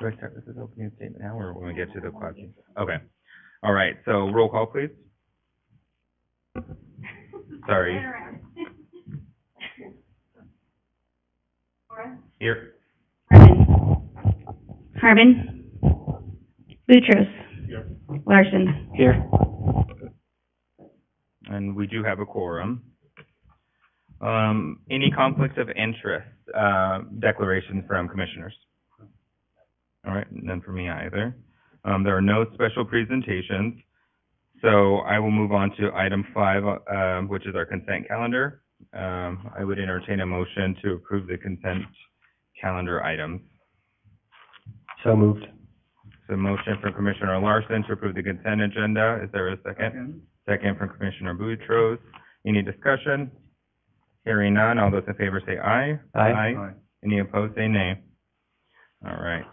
Do I start with this opening statement now, or when we get to the quasi? Okay. All right, so roll call, please. Sorry. Here. Harmon. Boutros. Here. Larson. Here. And we do have a quorum. Any conflicts of interest, declarations from commissioners? All right, none for me either. There are no special presentations, so I will move on to item 5, which is our consent calendar. I would entertain a motion to approve the consent calendar items. So moved. So motion from Commissioner Larson to approve the consent agenda. Is there a second? Second from Commissioner Boutros. Any discussion? Hearing none, all those in favor say aye. Aye. Any opposed, say nay. All right.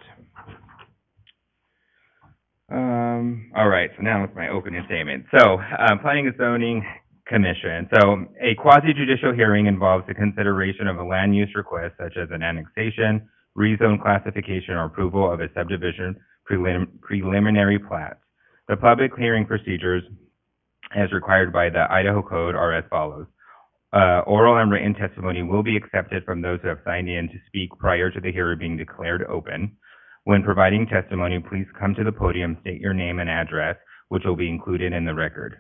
All right, so now it's my opening statement. So, Planning and Zoning Commission. So, a quasi-judicial hearing involves the consideration of a land use request such as an annexation, rezone classification, or approval of a subdivision preliminary plat. The public hearing procedures, as required by the Idaho Code, are as follows. Oral and written testimony will be accepted from those who have signed in to speak prior to the hearing being declared open. When providing testimony, please come to the podium, state your name and address, which will be included in the record.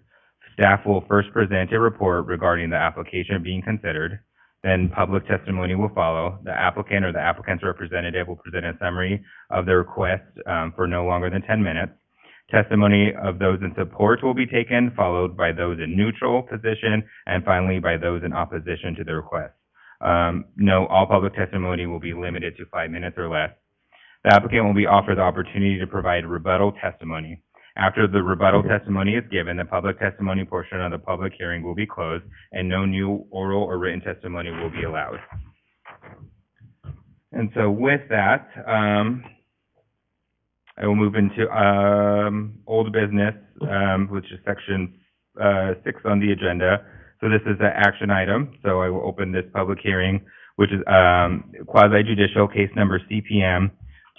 Staff will first present a report regarding the application being considered. Then public testimony will follow. The applicant or the applicant's representative will present a summary of the request for no longer than 10 minutes. Testimony of those in support will be taken, followed by those in neutral position, and finally by those in opposition to the request. Note, all public testimony will be limited to 5 minutes or less. The applicant will be offered the opportunity to provide rebuttal testimony. After the rebuttal testimony is given, the public testimony portion of the public hearing will be closed, and no new oral or written testimony will be allowed. And so with that, I will move into old business, which is section 6 on the agenda. So this is an action item. So I will open this public hearing, which is quasi-judicial case number CPM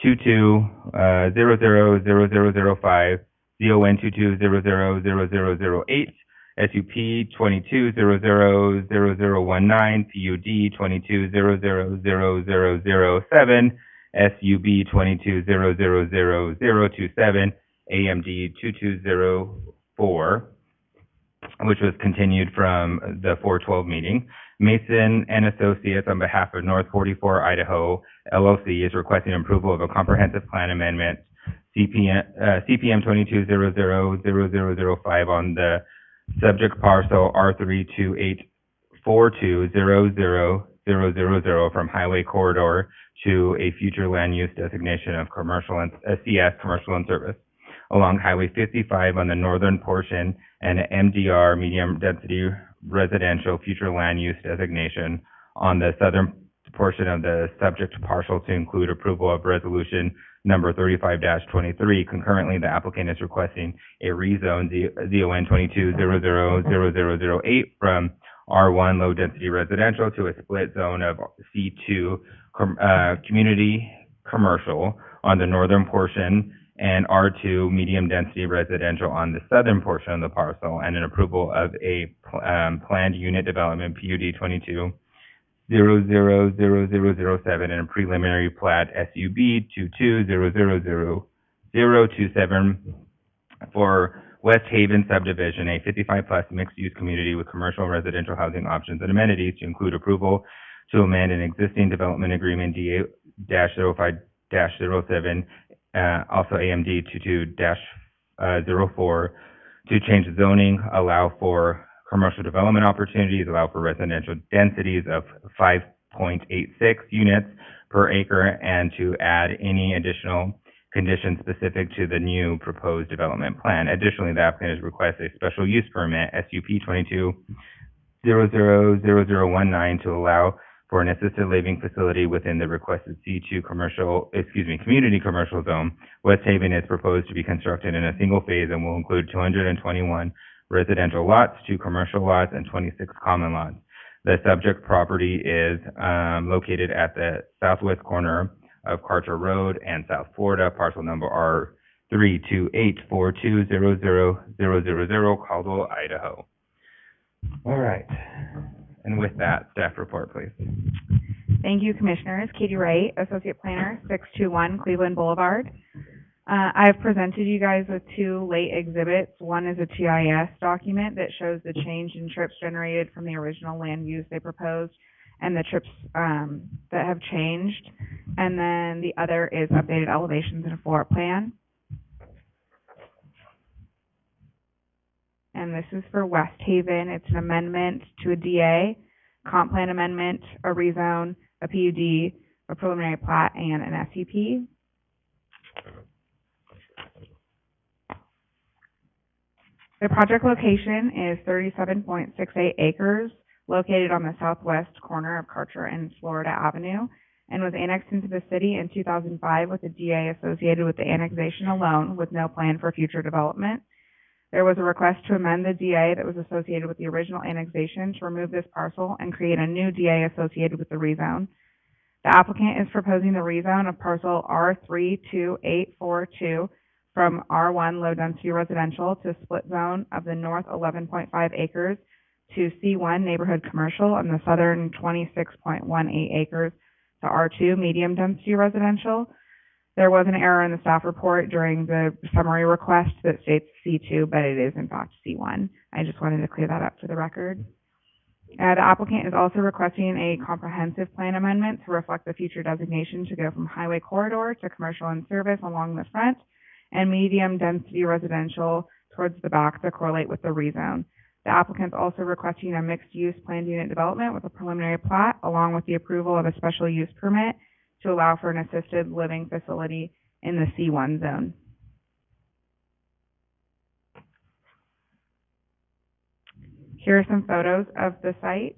22000005, ZON 22000008, SUP 22000019, PUD 22000007, SUB 22000027, AMD 2204, which was continued from the 412 meeting. Mason and Associates, on behalf of North 44 Idaho LLC, is requesting approval of a comprehensive plan amendment, CPM 22000005, on the subject parcel R32842000000 from Highway Corridor to a future land use designation of commercial and CS, commercial and service, along Highway 55 on the northern portion, and MDR, medium density residential, future land use designation on the southern portion of the subject parcel, to include approval of resolution number 35-23. Concurrently, the applicant is requesting a rezone ZON 22000008 from R1 low density residential to a split zone of C2 community commercial on the northern portion, and R2 medium density residential on the southern portion of the parcel, and an approval of a planned unit development PUD 22000007 and a preliminary plat SUB 22000027 for West Haven subdivision, a 55+ mixed-use community with commercial and residential housing options and amenities, to include approval to amend an existing development agreement DA-05-07, also AMD 22-04, to change the zoning, allow for commercial development opportunities, allow for residential densities of 5.86 units per acre, and to add any additional conditions specific to the new proposed development plan. Additionally, the applicant has requested a special use permit, SUP 22000019, to allow for an assisted living facility within the requested C2 community commercial zone. West Haven is proposed to be constructed in a single phase and will include 221 residential lots, 2 commercial lots, and 26 common lots. The subject property is located at the southwest corner of Karcher Road and South Florida, parcel number R32842000000, Caldwell, Idaho. All right. And with that, staff report, please. Thank you, Commissioners. Katie Wright, Associate Planner, 621 Cleveland Boulevard. I've presented you guys with two late exhibits. One is a GIS document that shows the change in trips generated from the original land use they proposed and the trips that have changed. And then the other is updated elevations and a floor plan. And this is for West Haven. It's an amendment to a DA, comp plan amendment, a rezone, a PUD, a preliminary plat, and an SUP. The project location is 37.68 acres, located on the southwest corner of Karcher and Florida Avenue, and was annexed into the city in 2005 with a DA associated with the annexation alone, with no plan for future development. There was a request to amend the DA that was associated with the original annexation to remove this parcel and create a new DA associated with the rezone. The applicant is proposing the rezone of parcel R32842 from R1 low density residential to split zone of the north 11.5 acres to C1 neighborhood commercial and the southern 26.18 acres to R2 medium density residential. There was an error in the staff report during the summary request that states C2, but it is in fact C1. I just wanted to clear that up for the record. The applicant is also requesting a comprehensive plan amendment to reflect the future designation to go from highway corridor to commercial and service along the front and medium density residential towards the back to correlate with the rezone. The applicant is also requesting a mixed use planned unit development with a preliminary plat along with the approval of a special use permit to allow for an assisted living facility in the C1 zone. Here are some photos of the site.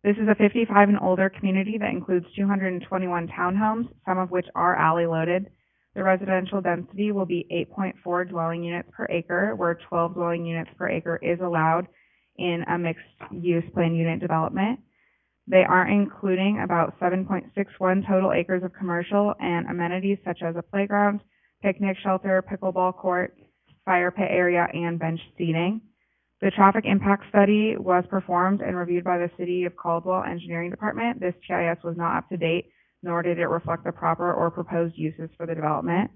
This is a 55 and older community that includes 221 townhomes, some of which are alley loaded. The residential density will be 8.4 dwelling units per acre, where 12 dwelling units per acre is allowed in a mixed use planned unit development. They are including about 7.61 total acres of commercial and amenities such as a playground, picnic shelter, pickleball court, fire pit area, and bench seating. The traffic impact study was performed and reviewed by the City of Caldwell Engineering Department. This GIS was not up to date, nor did it reflect the proper or proposed uses for the development.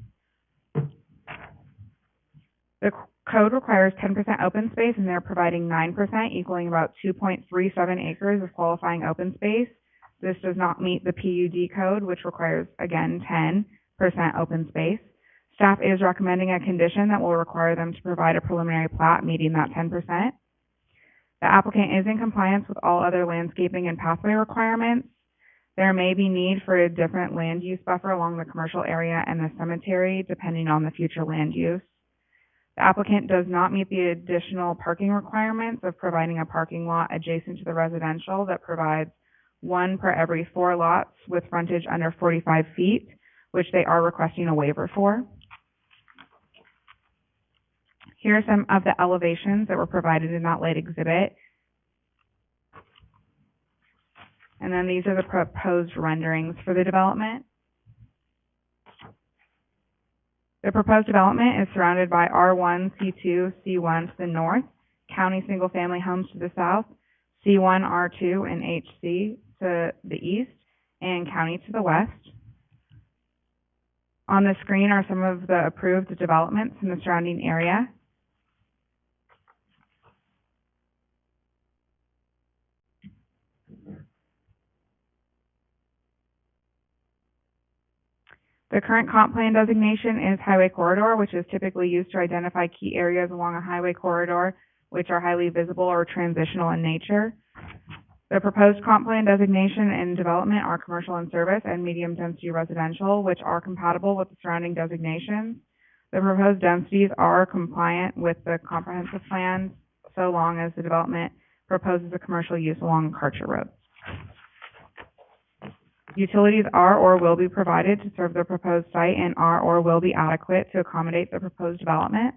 The code requires 10% open space, and they're providing 9%, equaling about 2.37 acres of qualifying open space. This does not meet the PUD code, which requires, again, 10% open space. Staff is recommending a condition that will require them to provide a preliminary plat meeting that 10%. The applicant is in compliance with all other landscaping and pathway requirements. There may be need for a different land use buffer along the commercial area and the cemetery, depending on the future land use. The applicant does not meet the additional parking requirements of providing a parking lot adjacent to the residential that provides one per every 4 lots with frontage under 45 feet, which they are requesting a waiver for. Here are some of the elevations that were provided in that late exhibit. And then these are the proposed renderings for the development. The proposed development is surrounded by R1, C2, C1 to the north, county single-family homes to the south, C1, R2, and HC to the east, and county to the west. On the screen are some of the approved developments in the surrounding area. The current comp plan designation is highway corridor, which is typically used to identify key areas along a highway corridor which are highly visible or transitional in nature. The proposed comp plan designation and development are commercial and service and medium density residential, which are compatible with the surrounding designations. The proposed densities are compliant with the comprehensive plan so long as the development proposes a commercial use along Karcher Road. Utilities are or will be provided to serve the proposed site and are or will be adequate to accommodate the proposed development.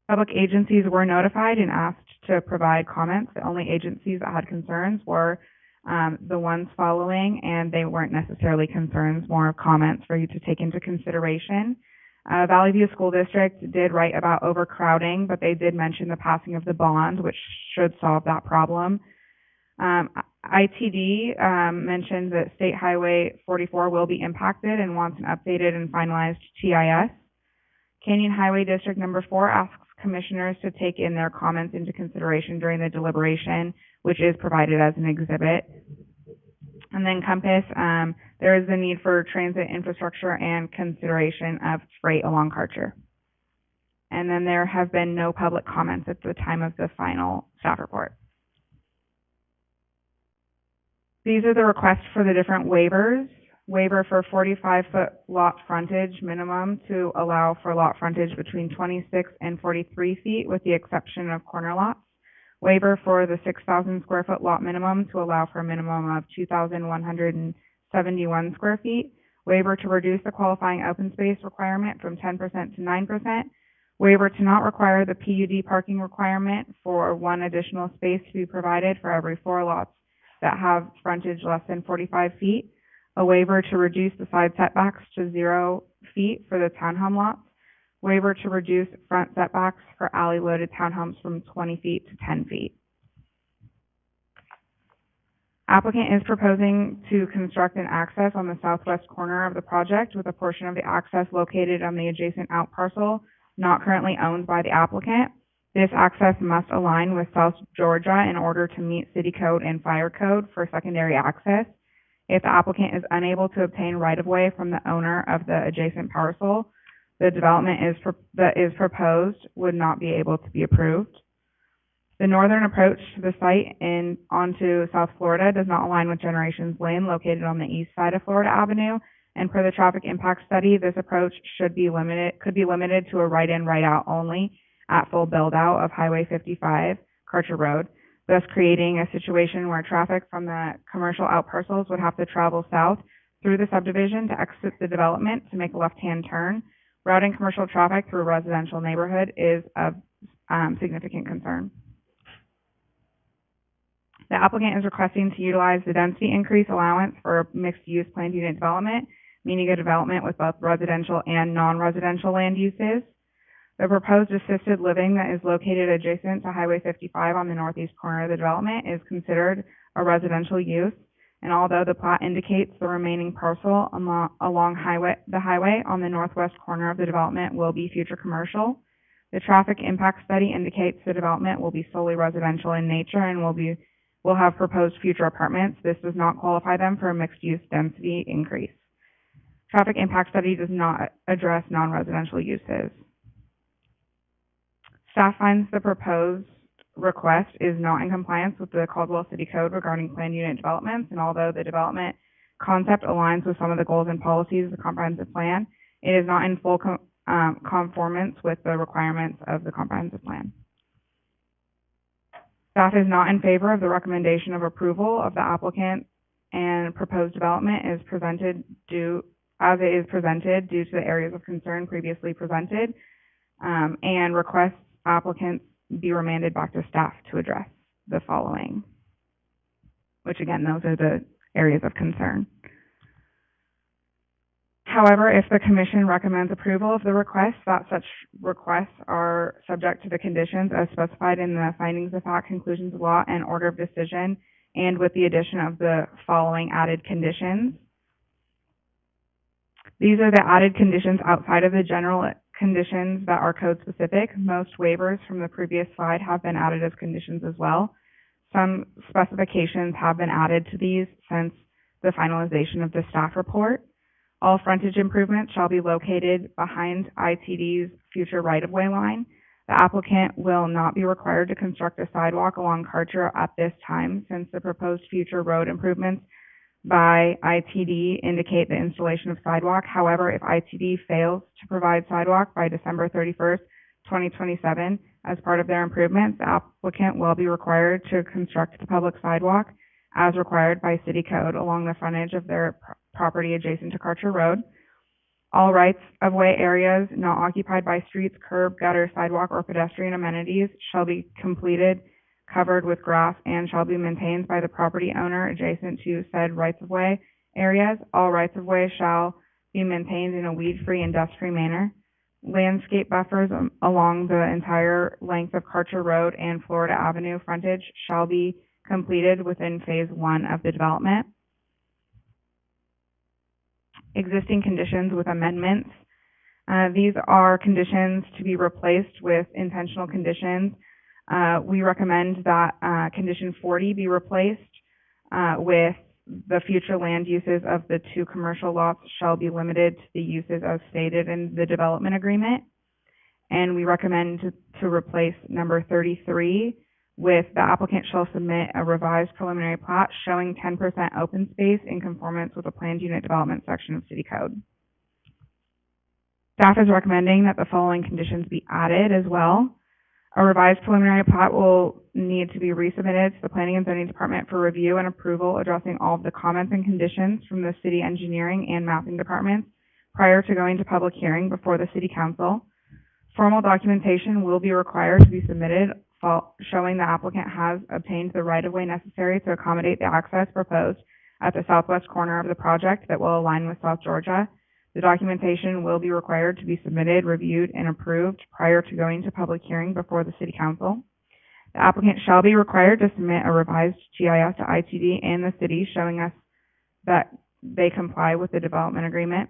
Public agencies were notified and asked to provide comments. The only agencies that had concerns were the ones following, and they weren't necessarily concerns, more comments for you to take into consideration. Valley View School District did write about overcrowding, but they did mention the passing of the bond, which should solve that problem. ITD mentioned that State Highway 44 will be impacted and wants an updated and finalized GIS. Canyon Highway District Number 4 asks commissioners to take in their comments into consideration during the deliberation, which is provided as an exhibit. And then Compass, there is the need for transit infrastructure and consideration of freight along Karcher. And then there have been no public comments at the time of the final staff report. These are the requests for the different waivers. Waiver for 45-foot lot frontage minimum to allow for lot frontage between 26 and 43 feet with the exception of corner lots. Waiver for the 6,000 square foot lot minimum to allow for a minimum of 2,171 square feet. Waiver to reduce the qualifying open space requirement from 10% to 9%. Waiver to not require the PUD parking requirement for one additional space to be provided for every 4 lots that have frontage less than 45 feet. A waiver to reduce the side setbacks to 0 feet for the townhome lots. Waiver to reduce front setbacks for alley-loaded townhomes from 20 feet to 10 feet. Applicant is proposing to construct an access on the southwest corner of the project with a portion of the access located on the adjacent out parcel not currently owned by the applicant. This access must align with South Georgia in order to meet city code and fire code for secondary access. If the applicant is unable to obtain right-of-way from the owner of the adjacent parcel, the development that is proposed would not be able to be approved. The northern approach to the site onto South Florida does not align with Generations Lane located on the east side of Florida Avenue, and per the traffic impact study, this approach could be limited to a right-in, right-out only at full build-out of Highway 55, Karcher Road, thus creating a situation where traffic from the commercial out parcels would have to travel south through the subdivision to exit the development to make a left-hand turn. Routing commercial traffic through a residential neighborhood is of significant concern. The applicant is requesting to utilize the density increase allowance for mixed-use planned unit development, meaning a development with both residential and non-residential land uses. The proposed assisted living that is located adjacent to Highway 55 on the northeast corner of the development is considered a residential use, and although the plat indicates the remaining parcel along the highway on the northwest corner of the development will be future commercial, the traffic impact study indicates the development will be solely residential in nature and will have proposed future apartments. This does not qualify them for a mixed-use density increase. Traffic impact study does not address non-residential uses. Staff finds the proposed request is not in compliance with the Caldwell City Code regarding planned unit developments, and although the development concept aligns with some of the goals and policies of the comprehensive plan, it is not in full conformance with the requirements of the comprehensive plan. Staff is not in favor of the recommendation of approval of the applicant, and proposed development is presented due to the areas of concern previously presented, and requests applicants be remanded back to staff to address the following, which again, those are the areas of concern. However, if the commission recommends approval of the request, that such requests are subject to the conditions as specified in the findings of fact, conclusions of law, and order of decision, and with the addition of the following added conditions. These are the added conditions outside of the general conditions that are code specific. Most waivers from the previous slide have been added as conditions as well. Some specifications have been added to these since the finalization of the staff report. All frontage improvements shall be located behind ITD's future right-of-way line. The applicant will not be required to construct a sidewalk along Karcher at this time, since the proposed future road improvements by ITD indicate the installation of sidewalk. However, if ITD fails to provide sidewalk by December 31st, 2027, as part of their improvements, the applicant will be required to construct the public sidewalk as required by city code along the frontage of their property adjacent to Karcher Road. All rights-of-way areas not occupied by streets, curb, gutter, sidewalk, or pedestrian amenities shall be completed covered with grass and shall be maintained by the property owner adjacent to said rights-of-way areas. All rights-of-way shall be maintained in a weed-free and dust-free manner. Landscape buffers along the entire length of Karcher Road and Florida Avenue frontage shall be completed within Phase 1 of the development. Existing conditions with amendments. These are conditions to be replaced with intentional conditions. We recommend that condition 40 be replaced with the future land uses of the 2 commercial lots shall be limited to the uses as stated in the development agreement. And we recommend to replace number 33 with the applicant shall submit a revised preliminary plat showing 10% open space in conformance with the planned unit development section of City Code. Staff is recommending that the following conditions be added as well. A revised preliminary plat will need to be resubmitted to the Planning and Zoning Department for review and approval, addressing all of the comments and conditions from the City Engineering and Mapping Departments prior to going to public hearing before the City Council. Formal documentation will be required to be submitted showing the applicant has obtained the right-of-way necessary to accommodate the access proposed at the southwest corner of the project that will align with South Georgia. The documentation will be required to be submitted, reviewed, and approved prior to going to public hearing before the City Council. The applicant shall be required to submit a revised GIS to ITD and the city showing us that they comply with the development agreement.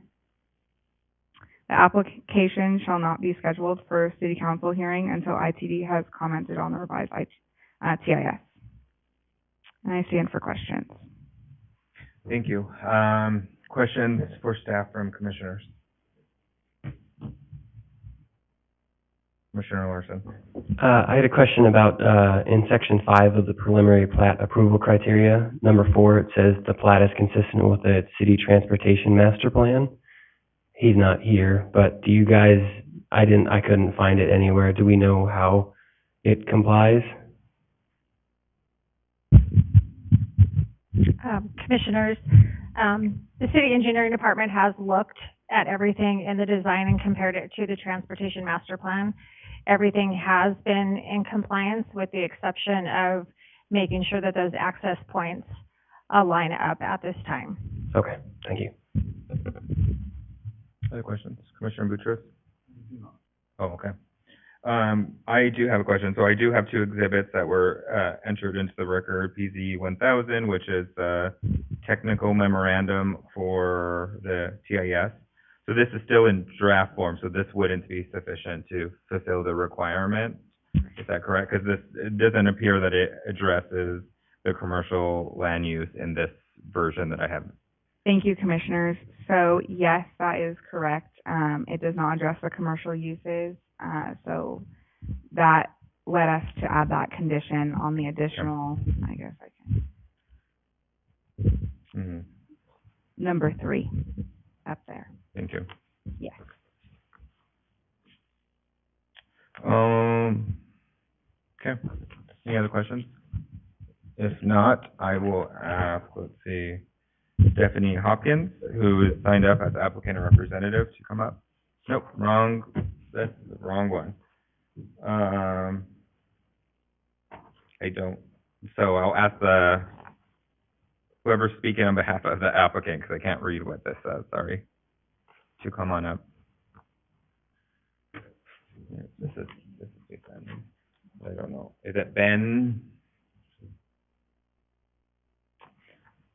The application shall not be scheduled for a City Council hearing until ITD has commented on the revised TIS. And I stand for questions. Thank you. Questions for staff from commissioners? Commissioner Larson. I had a question about, in section 5 of the preliminary plat approval criteria, number 4, it says the plat is consistent with the city transportation master plan. He's not here, but do you guys, I couldn't find it anywhere. Do we know how it complies? Commissioners, the City Engineering Department has looked at everything in the design and compared it to the Transportation Master Plan. Everything has been in compliance with the exception of making sure that those access points line up at this time. Okay, thank you. Other questions? Commissioner Boutros? Oh, okay. I do have a question. So I do have 2 exhibits that were entered into the record, PZ 1000, which is the technical memorandum for the TIS. So this is still in draft form, so this wouldn't be sufficient to fulfill the requirement. Is that correct? Because it doesn't appear that it addresses the commercial land use in this version that I have. Thank you, Commissioners. So yes, that is correct. It does not address the commercial uses. So that led us to add that condition on the additional, I guess I can. Number 3, up there. Thank you. Yes. Okay. Any other questions? If not, I will ask, let's see, Stephanie Hopkins, who is signed up as applicant and representative, to come up. Nope, wrong. That's the wrong one. I don't. So I'll ask whoever's speaking on behalf of the applicant, because I can't read what this says, sorry, to come on up. Yeah, this is Ben. I don't know. Is it Ben?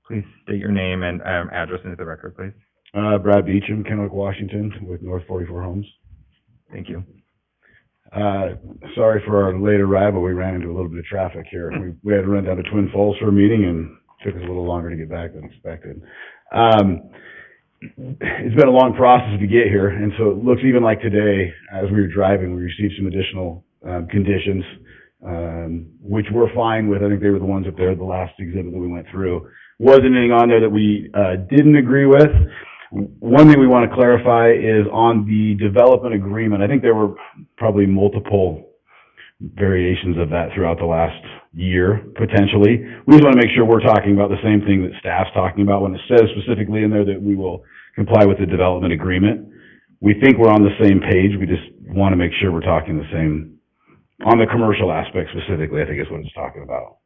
Please state your name and address into the record, please. Brad Beecham, Kennewick, Washington, with North 44 Homes. Thank you. Sorry for our late arrival. We ran into a little bit of traffic here. We had to run down to Twin Falls for a meeting, and it took us a little longer to get back than expected. It's been a long process to get here, and so it looks even like today, as we were driving, we received some additional conditions, which we're fine with. I think they were the ones up there, the last exhibit that we went through. Wasn't anything on there that we didn't agree with. One thing we want to clarify is on the development agreement. I think there were probably multiple variations of that throughout the last year, potentially. We just want to make sure we're talking about the same thing that staff's talking about when it says specifically in there that we will comply with the development agreement. We think we're on the same page. We just want to make sure we're talking the same On the commercial aspect specifically, I think is what it's talking about.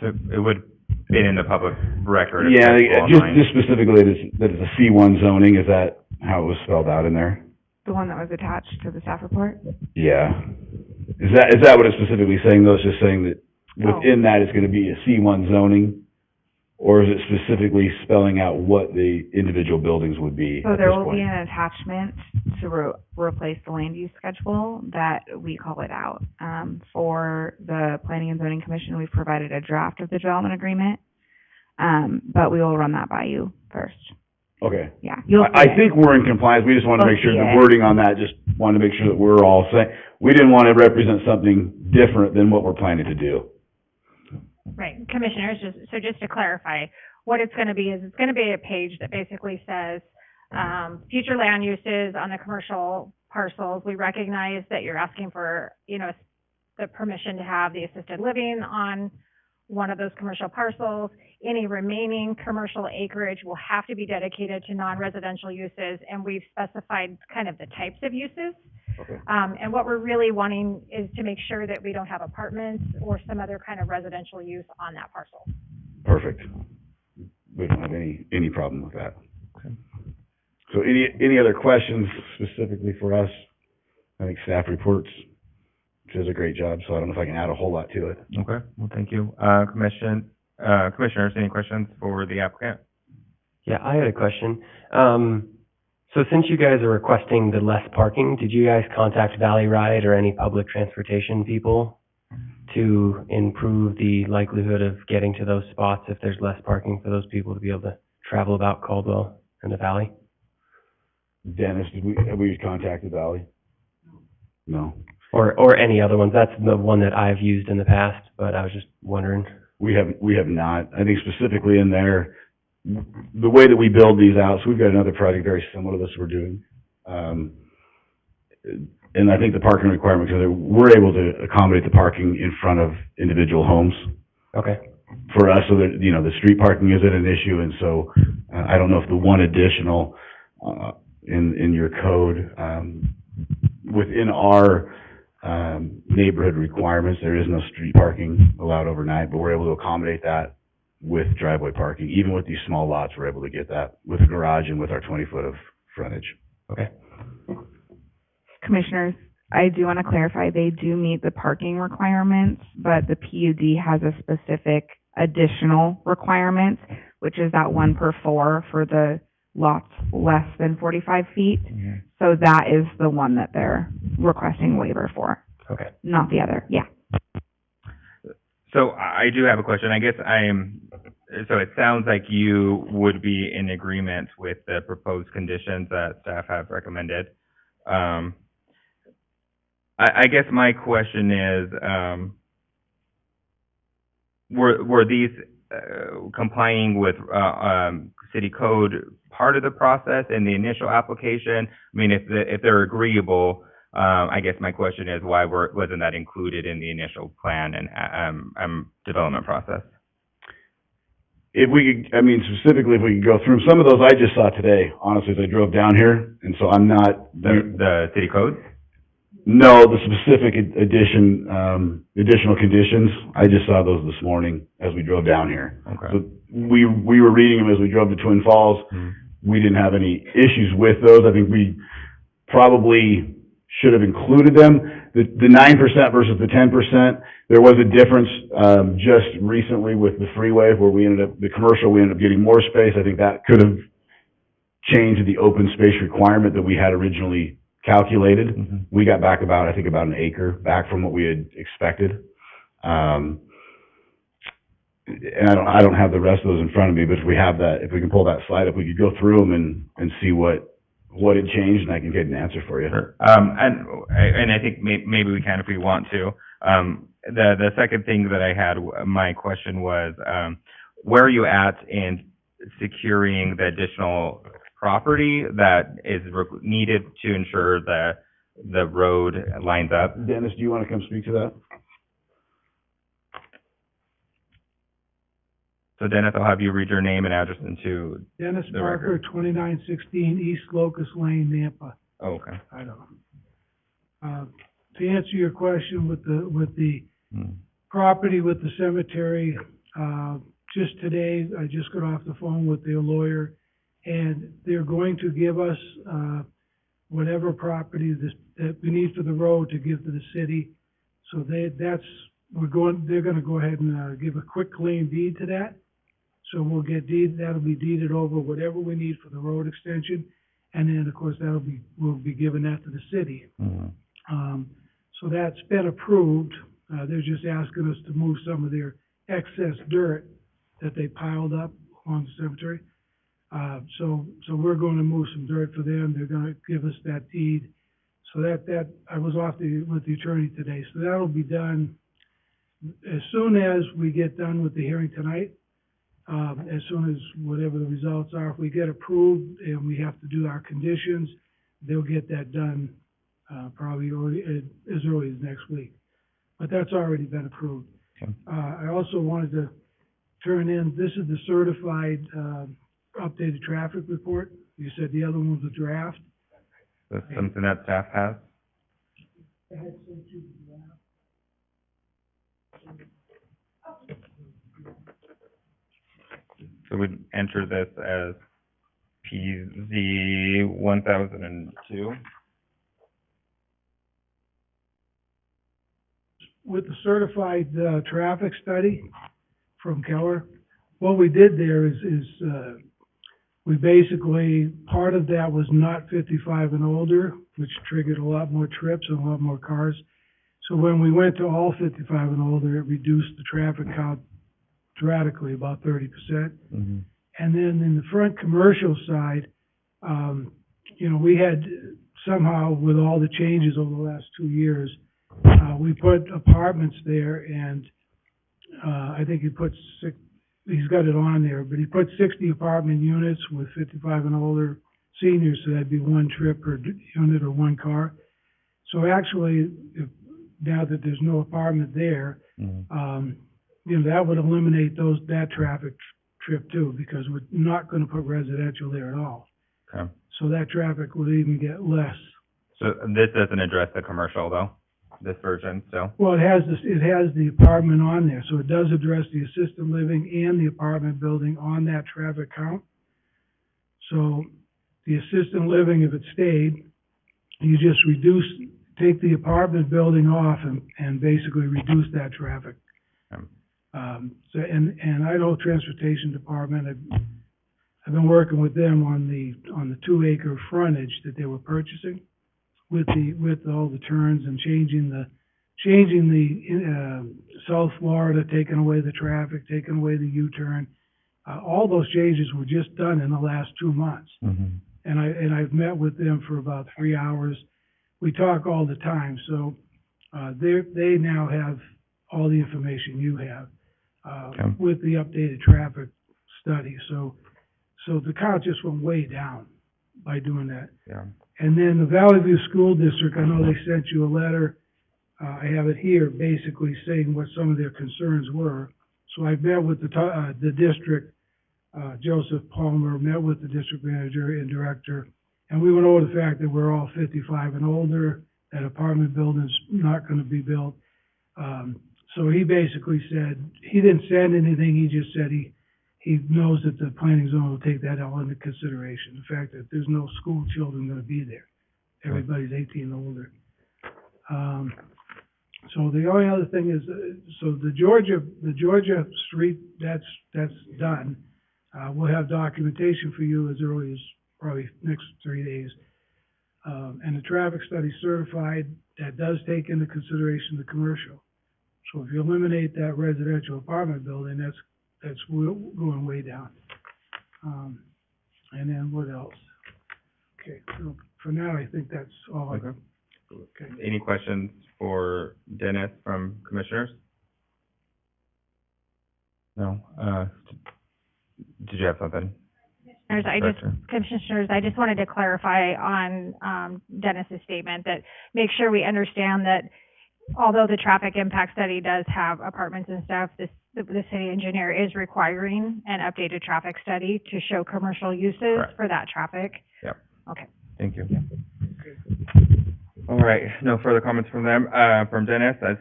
It would fit in the public record. Yeah, accessible just, online. just specifically that it's a C1 zoning, is that how it was spelled out in there? The one that was attached to the staff report? Yeah. Is that what it's specifically saying though? It's just saying that within that it's gonna be a C1 zoning? Or is it specifically spelling out what the individual buildings would be So at there this will be point? an attachment to replace the land use schedule that we call it out. For the Planning and Zoning Commission, we've provided a draft of the development agreement. But we will run that by you first. Okay. Yeah, you'll see I it. think we're in compliance. We just wanna We'll make sure see the it. wording on that, just wanted to make sure that we're all saying, we didn't wanna represent something different than what we're planning to do. Right, commissioners, just to clarify, what it's gonna be is it's gonna be a page that basically says, future land uses on the commercial parcels. We recognize that you're asking for, the permission to have the assisted living on one of those commercial parcels. Any remaining commercial acreage will have to be dedicated to non-residential uses, and we've specified kind of the types of uses. Okay. And what we're really wanting is to make sure that we don't have apartments or some other kind of residential use on that parcel. Perfect. We don't have any problem with that. So any other questions specifically for us? I think staff reports does a great job, so I don't know if I can add a whole lot to it. Okay, well, thank you. Commissioners, any questions for the applicant? Yeah, I had a question. So since you guys are requesting the less parking, did you guys contact Valley Ride or any public transportation people to improve the likelihood of getting to those spots if there's less parking for those people to be able to travel about Caldwell and the Valley? Dennis, have we contacted Valley? No. Or any other ones? That's the one that I've used in the past, but I was just wondering. We have not. I think specifically in there, the way that we build these out, so we've got another project very similar to this we're doing. And I think the parking requirements, we're able to accommodate the parking in front of individual homes Okay. for us, so that, the street parking isn't an issue. And so I don't know if the one additional in your code, within our neighborhood requirements, there is no street parking allowed overnight, but we're able to accommodate that with driveway parking. Even with these small lots, we're able to get that with a garage and with our 20-foot of frontage. Okay. Commissioners, I do want to clarify, they do meet the parking requirements, but the PUD has a specific additional requirement, which is that 1/4 for the lots less than 45 feet. Mhm. So that is the one that they're requesting waiver for, Okay. not the other. Yeah. So I do have a question. I guess so it sounds like you would be in agreement with the proposed conditions that staff have recommended. I guess my question is, were these complying with city code part of the process in the initial application? I mean, if they're agreeable, I guess my question is, why wasn't that included in the initial plan and development process? If we could, specifically if we could go through, some of those I just saw today, honestly, as I drove down here, and so I'm not. The city code? No, the specific additional conditions, I just saw those this morning as we drove down here. Okay. So we were reading them as we drove to Twin Falls. Mhm. We didn't have any issues with those. I think we probably should have included them. The 9% versus the 10%, there was a difference, just recently with the freeway where we ended up getting more space. I think that could have changed the open space requirement that we had originally calculated. Mhm. We got back about an acre back from what we had expected. And I don't have the rest of those in front of me, but if we have that, if we can pull that slide up, we could go through them and see what had changed, and I can get an answer for you. Sure. And I think maybe we can if we want to. The second thing that I had, my question was, where are you at in securing the additional property that is needed to ensure that the road lines up? Dennis, do you want to come speak to that? So Dennis, I'll have you read your name and address into Dennis the Parker, record. 2916 East Locust Lane, Nampa, Oh, okay. Idaho. To answer your question with the Hmm. property with the cemetery, just today, I just got off the phone with their lawyer, and they're going to give us, whatever property that we need for the road to give to the city. So they're gonna go ahead and, give a quick claim deed to that. So we'll get that'll be deeded over whatever we need for the road extension. And then, of course, we'll be giving that to the city. Hmm. So that's been approved. They're just asking us to move some of their excess dirt that they piled up along the cemetery. So we're going to move some dirt for them. They're going to give us that deed. So that I was with the attorney today. So that'll be done as soon as we get done with the hearing tonight. As soon as whatever the results are, if we get approved and we have to do our conditions, they'll get that done, probably as early as next week. But that's already been approved. Okay. I also wanted to turn in, this is the certified, updated traffic report. You said the other one was a draft. Is this something that staff has? I had sent you the draft. So we'd enter this as PZ 1002. With the certified, traffic study from Keller, what we did there is we basically, part of that was not 55 and older, which triggered a lot more trips and a lot more cars. So when we went to all 55 and older, it reduced the traffic count dramatically, about 30%. Mm-hmm. And then in the front commercial side, we had somehow, with all the changes over the last 2 years, we put apartments there, and I think he's got it on there, but he put 60 apartment units with 55 and older seniors, so that'd be one trip per unit or one car. So actually, now that there's no apartment there, Mm-hmm. that would eliminate that traffic trip too, because we're not going to put residential there at all. Okay. So that traffic would even get less. So this doesn't address the commercial though, this version still? Well, it has the apartment on there, so it does address the assisted living and the apartment building on that traffic count. So the assisted living, if it stayed, you just take the apartment building off and basically reduce that traffic. So I know Transportation Department, I've been working with them on the 2-acre frontage that they were purchasing with all the turns and changing the South Florida, taking away the traffic, taking away the U-turn. All those changes were just done in the last 2 months. Mm-hmm. And I've met with them for about 3 hours. We talk all the time, so they now have all the information you have with the updated traffic study. So the count just went way down by doing that. Yeah. And then the Valley View School District, I know they sent you a letter. I have it here, basically saying what some of their concerns were. So I met with the district, Joseph Palmer, met with the district manager and director, and we went over the fact that we're all 55 and older, that apartment building's not going to be built. So he basically said, he didn't send anything, he just said he knows that the planning zone will take that all into consideration, the fact that there's no school children going to be there. Everybody's 18 and older. So the only other thing is, so the Georgia Street, that's done. We'll have documentation for you as early as probably next 3 days. And the traffic study certified, that does take into consideration the commercial. So if you eliminate that residential apartment building, that's going way down. And then what else? Okay, so for now, I think that's all I got. Okay. Any questions for Dennis from commissioners? No? Did you have something? Commissioners, I just wanted to clarify on Dennis's statement that make sure we understand that although the traffic impact study does have apartments and stuff, the city engineer is requiring an updated traffic study to show commercial uses Correct. for that traffic. Yep. Okay. Thank you. All right, no further comments from them, from Dennis. I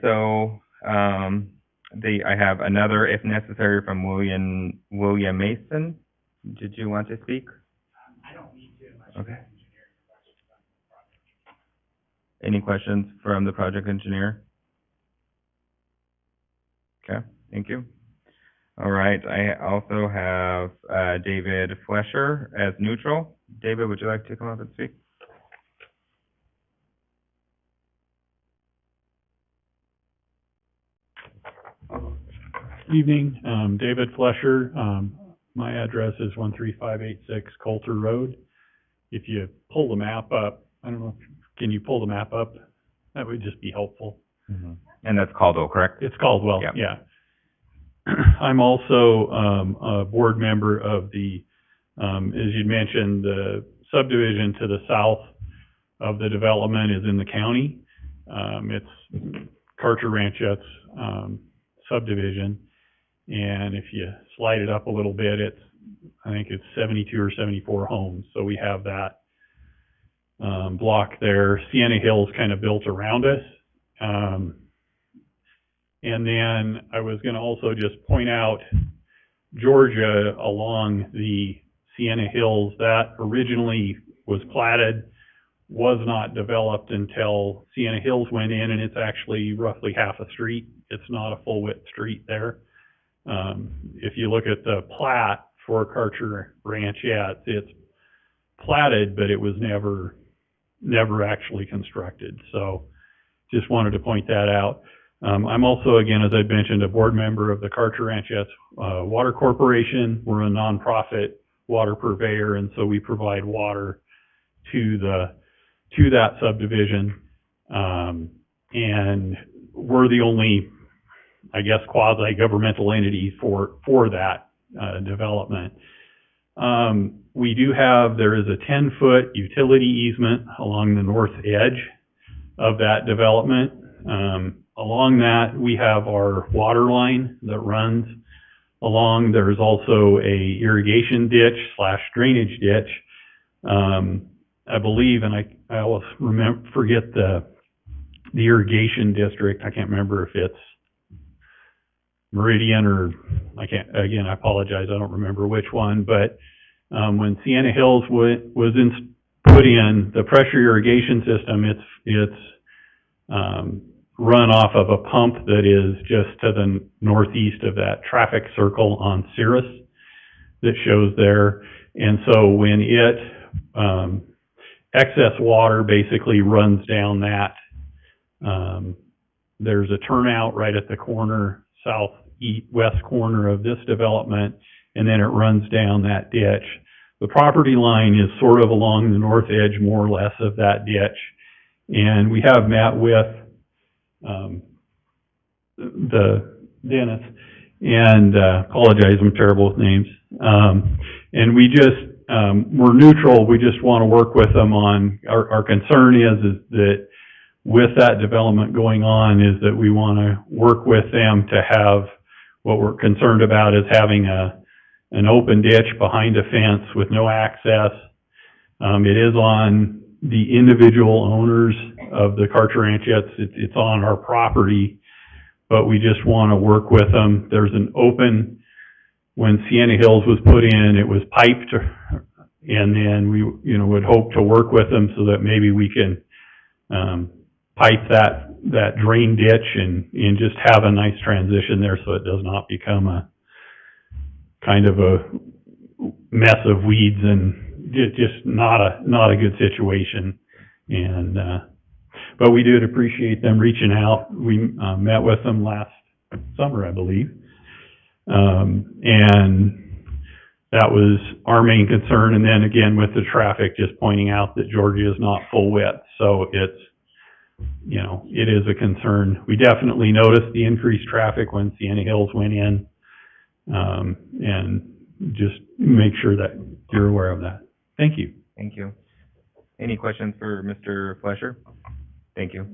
have another, if necessary, from William Mason. Did you want to speak? I don't need to. Okay. Any questions from the project engineer? Okay, thank you. All right, I also have David Flesher as neutral. David, would you like to come up and speak? Evening, David Flesher. My address is 13586 Coulter Road. If you pull the map up, I don't know, can you pull the map up? That would just be helpful. Mm-hmm. And that's Caldwell, correct? It's Caldwell, Yeah. yeah. I'm also a board member of the, as you mentioned, the subdivision to the south of the development is in the county. It's Karcher Ranchettes subdivision. And if you slide it up a little bit, I think it's 72 or 74 homes. So we have that block there. Sienna Hills kind of built around us. And then I was going to also just point out Georgia along the Sienna Hills, that originally was platted, was not developed until Sienna Hills went in, and it's actually roughly half a street. It's not a full width street there. If you look at the plat for Karcher Ranchettes, it's platted, but it was never actually constructed. So just wanted to point that out. I'm also, again, as I mentioned, a board member of the Karcher Ranchettes Water Corporation. We're a nonprofit water purveyor, and so we provide water to that subdivision. And we're the only, I guess, quasi-governmental entity for that development. We do have, there is a 10-foot utility easement along the north edge of that development. Along that, we have our water line that runs along. There's also a irrigation ditch / drainage ditch. I believe, and I always forget the irrigation district. I can't remember if it's Meridian or I apologize, I don't remember which one, but when Sienna Hills was put in the pressure irrigation system, it's run off of a pump that is just to the northeast of that traffic circle on Cirrus that shows there. And so when excess water basically runs down that, there's a turnout right at the corner, southwest corner of this development, and then it runs down that ditch. The property line is sort of along the north edge, more or less, of that ditch. And we have met with the Dennis, and apologize, I'm terrible with names. And we just, we're neutral. We just want to work with them on, our concern is that with that development going on is that we want to work with them to have, what we're concerned about is having an open ditch behind a fence with no access. It is on the individual owners of the Karcher Ranchettes. It's on our property, but we just want to work with them. There's an open, when Sienna Hills was put in, it was piped, and then we, would hope to work with them so that maybe we can pipe that drain ditch and just have a nice transition there so it does not become a kind of a mess of weeds and just not a good situation. And but we did appreciate them reaching out. We met with them last summer, I believe, and that was our main concern. And then again with the traffic, just pointing out that Georgia is not full width, so it's, it is a concern. We definitely noticed the increased traffic when Sienna Hills went in, and just make sure that you're aware of that. Thank you. Thank you. Any questions for Mr. Flesher? Thank you.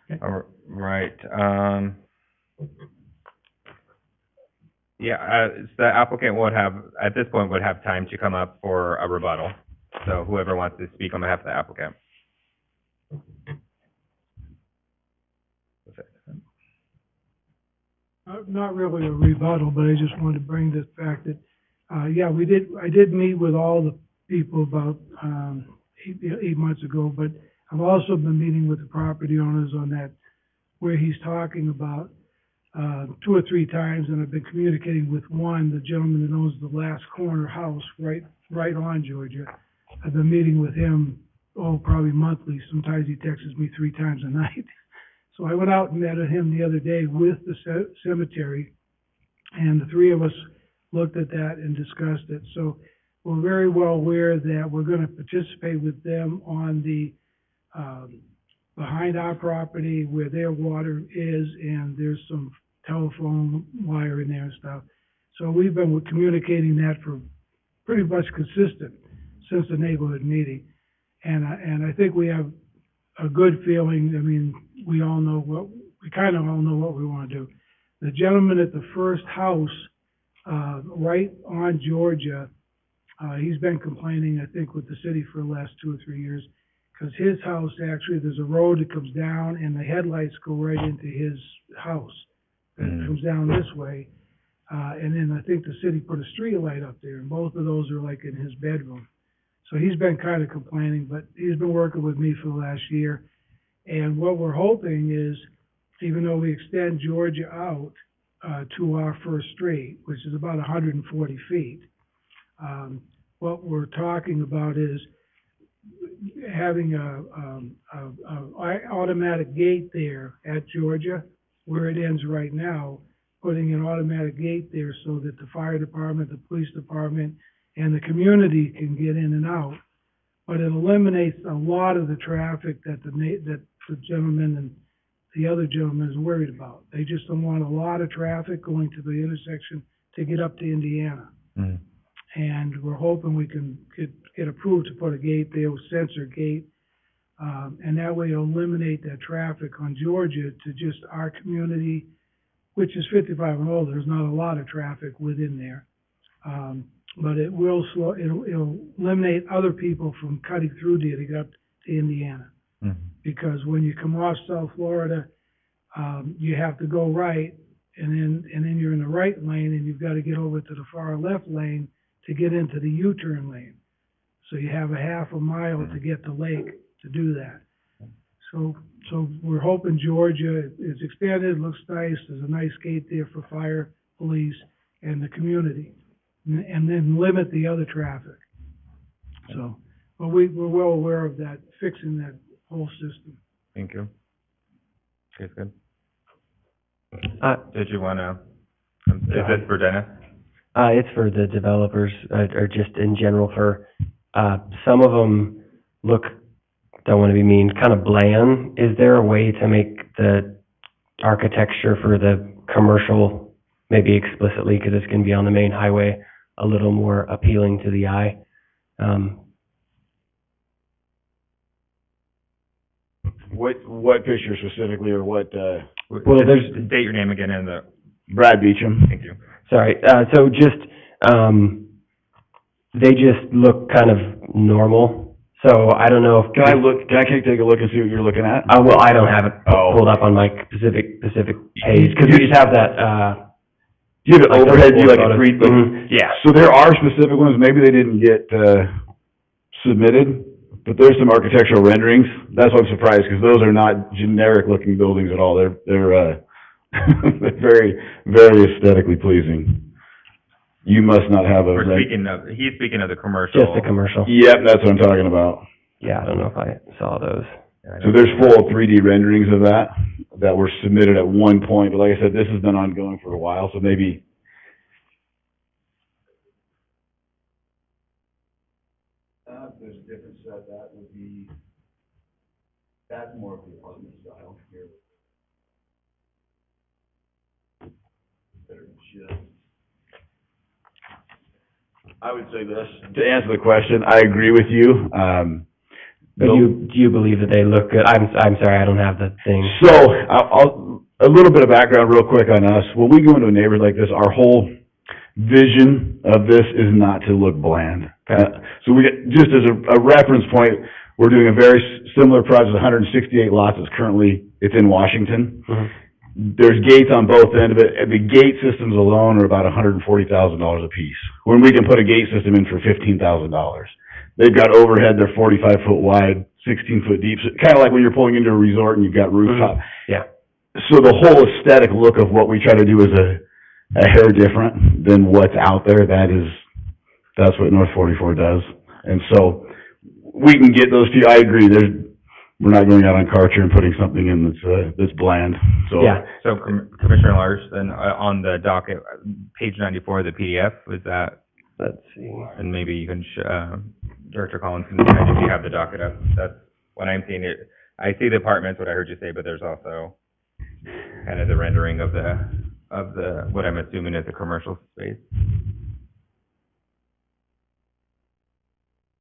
Okay. All right. The applicant at this point would have time to come up for a rebuttal. So whoever wants to speak on behalf of the applicant. Not really a rebuttal, but I just wanted to bring this fact that, I did meet with all the people about, 8 months ago, but I've also been meeting with the property owners on that, where he's talking about, 2 or 3 times, and I've been communicating with one, the gentleman that owns the last corner house right on Georgia. I've been meeting with him, probably monthly. Sometimes he texts me 3 times a night. So I went out and met with him the other day with the cemetery, and the 3 of us looked at that and discussed it. So we're very well aware that we're gonna participate with them on the, behind our property where their water is, and there's some telephone wire in there and stuff. So we've been communicating that for pretty much consistent since the neighborhood meeting. And I think we have a good feeling. I mean, we kind of all know what we want to do. The gentleman at the first house, right on Georgia, he's been complaining, I think, with the city for the last 2 or 3 years, because his house, actually, there's a road that comes down and the headlights go right into his house. That comes down this way. And then I think the city put a street light up there, and both of those are like in his bedroom. So he's been kind of complaining, but he's been working with me for the last year. And what we're hoping is, even though we extend Georgia out to our first street, which is about 140 feet, what we're talking about is having a automatic gate there at Georgia, where it ends right now, putting an automatic gate there so that the fire department, the police department, and the community can get in and out. But it eliminates a lot of the traffic that the gentleman and the other gentleman is worried about. They just don't want a lot of traffic going to the intersection to get up to Indiana. And we're hoping we can get approved to put a gate there, a sensor gate, and that way it'll eliminate that traffic on Georgia to just our community, which is 55 and older. There's not a lot of traffic within there. But it will it'll eliminate other people from cutting through there to get up to Indiana. Because when you come off South Florida, you have to go right, and then you're in the right lane, and you've got to get over to the far left lane to get into the U-turn lane. So you have a half a mile to get to Lake to do that. So we're hoping Georgia is expanded, looks nice, there's a nice gate there for fire, police, and the community, and then limit the other traffic. So, but we're well aware of that, fixing that whole system. Thank you. Okay, good. Did you want to, is this for Dennis? It's for the developers, or just in general for, some of them look, don't want to be mean, kind of bland. Is there a way to make the architecture for the commercial, maybe explicitly, because it's going to be on the main highway, a little more appealing to the eye? What picture specifically, or what, Well, there's- State your name again and the, Brad Beecham. thank you. Sorry, so just, they just look kind of normal. So I don't know if. Can I take a look and see what you're looking at? Well, I don't have it Oh. pulled up on my specific page, because we just have that, Do you have an like overhead those view, like a photos. three? Mhm. Yeah, so there are specific ones, maybe they didn't get, submitted, but there's some architectural renderings. That's why I'm surprised, because those are not generic looking buildings at all. They're they're very, very aesthetically pleasing. You must not have a. He's speaking of the commercial. just the commercial. Yep, that's what I'm talking about. Yeah, I don't know if I saw those. So there's full 3D renderings of that were submitted at one point, but like I said, this has been ongoing for a while, so maybe. There's a different set, that would be, that's more of the apartment style here. I would say this, to answer the question, I agree with you, But do you believe that they look good? I'm sorry, I don't have the thing. So, a little bit of background real quick on us. When we go into a neighborhood like this, our whole vision of this is not to look bland. So we get, just as a reference point, we're doing a very similar project, 168 lots. It's in Washington. Mhm. there's gates on both ends of it, and the gate systems alone are about $140,000 a piece, when we can put a gate system in for $15,000. They've got overhead, they're 45-foot wide, 16-foot deep, kind of like when you're pulling into a resort and you've got rooftop. Yeah. So the whole aesthetic look of what we try to do is a hair different than what's out there. That's what North 44 does. And so we can get those to you. I agree. We're not going out on Karcher and putting something in that's bland. So Yeah. So Commissioner Large, then on the docket, page 94 of the PDF, was that, Let's see. and maybe you can, Director Collins can, if you have the docket up, that's what I'm seeing it. I see the apartments, what I heard you say, but there's also kind of the rendering of the, what I'm assuming is a commercial space.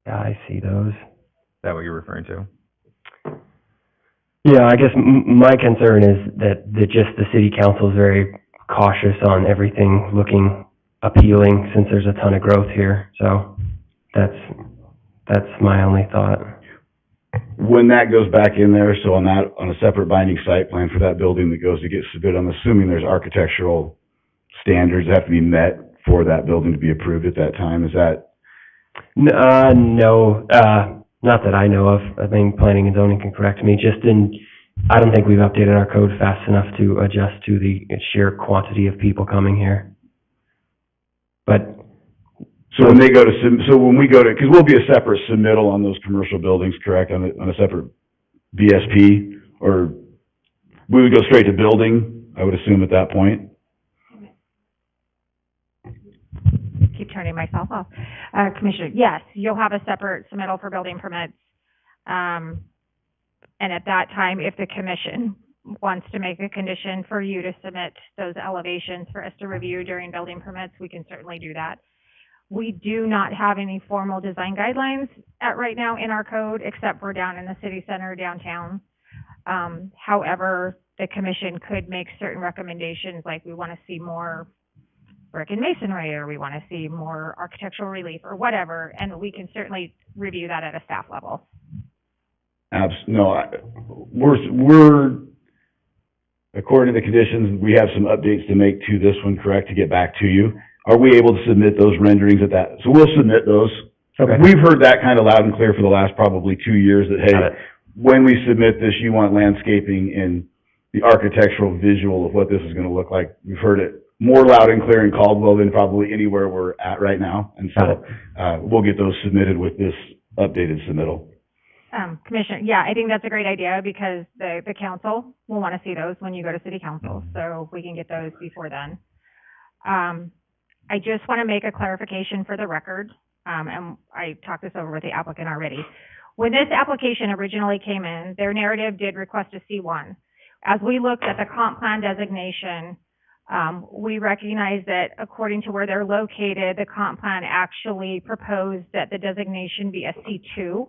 Yeah, I see those. Is that what you're referring to? Yeah, I guess my concern is that just the city council is very cautious on everything looking appealing since there's a ton of growth here. So that's my only thought. when that goes back in there, so on a separate binding site plan for that building that goes to get submitted, I'm assuming there's architectural standards that have to be met for that building to be approved at that time. Is that? No, not that I know of. I mean, planning and zoning can correct me. I don't think we've updated our code fast enough to adjust to the sheer quantity of people coming here. But So when they go to, when we go to, because we'll be a separate submittal on those commercial buildings, correct, on a separate BSP, or we would go straight to building, I would assume at that point? Keep turning myself off. Commissioner, yes, you'll have a separate submittal for building permits. And at that time, if the commission wants to make a condition for you to submit those elevations for us to review during building permits, we can certainly do that. We do not have any formal design guidelines right now in our code, except for down in the city center downtown. However, the commission could make certain recommendations, like we want to see more brick and masonry, or we want to see more architectural relief, or whatever, and we can certainly review that at a staff level. We're, according to the conditions, we have some updates to make to this one, correct, to get back to you. Are we able to submit those renderings at that? So we'll submit those. okay. We've heard that kind of loud and clear for the last probably 2 years, that, Got hey, it. when we submit this, you want landscaping and the architectural visual of what this is gonna look like. We've heard it more loud and clear in Caldwell than probably anywhere we're at right now. And Got so, we'll get those submitted with this updated submittal. Commissioner, yeah, I think that's a great idea, because the council will want to see those when you go to city council, so we can get those before then. I just want to make a clarification for the record, and I talked this over with the applicant already. When this application originally came in, their narrative did request a C1. As we looked at the comp plan designation, we recognized that according to where they're located, the comp plan actually proposed that the designation be a C2,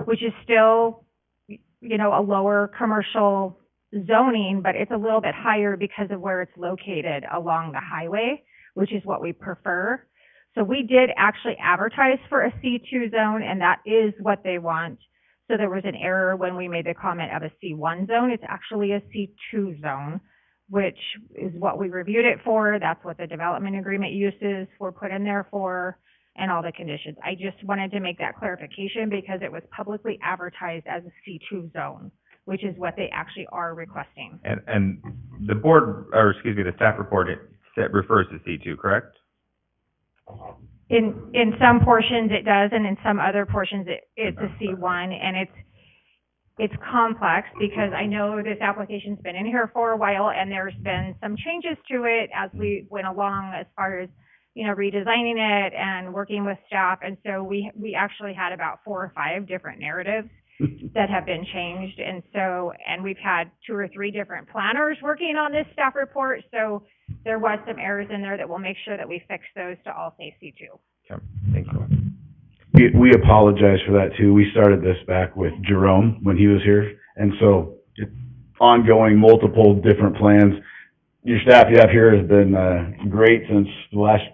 which is still, you know, a lower commercial zoning, but it's a little bit higher because of where it's located along the highway, which is what we prefer. So we did actually advertise for a C2 zone, and that is what they want. So there was an error when we made the comment of a C1 zone. It's actually a C2 zone, which is what we reviewed it for. That's what the development agreement uses were put in there for, and all the conditions. I just wanted to make that clarification because it was publicly advertised as a C2 zone, which is what they actually are requesting. And the board, or excuse me, the staff report, it refers to C2, correct? In some portions it does, and in some other portions it's a C1, and it's complex because I know this application's been in here for a while, and there's been some changes to it as we went along, as far as, you know, redesigning it and working with staff. And so we actually had about 4 or 5 different narratives that have been changed. And we've had 2 or 3 different planners working on this staff report. So there was some errors in there that we'll make sure that we fix those to all say C2. Okay, thank you. We apologize for that too. We started this back with Jerome when he was here. And so ongoing, multiple different plans. Your staff you have here has been great since the last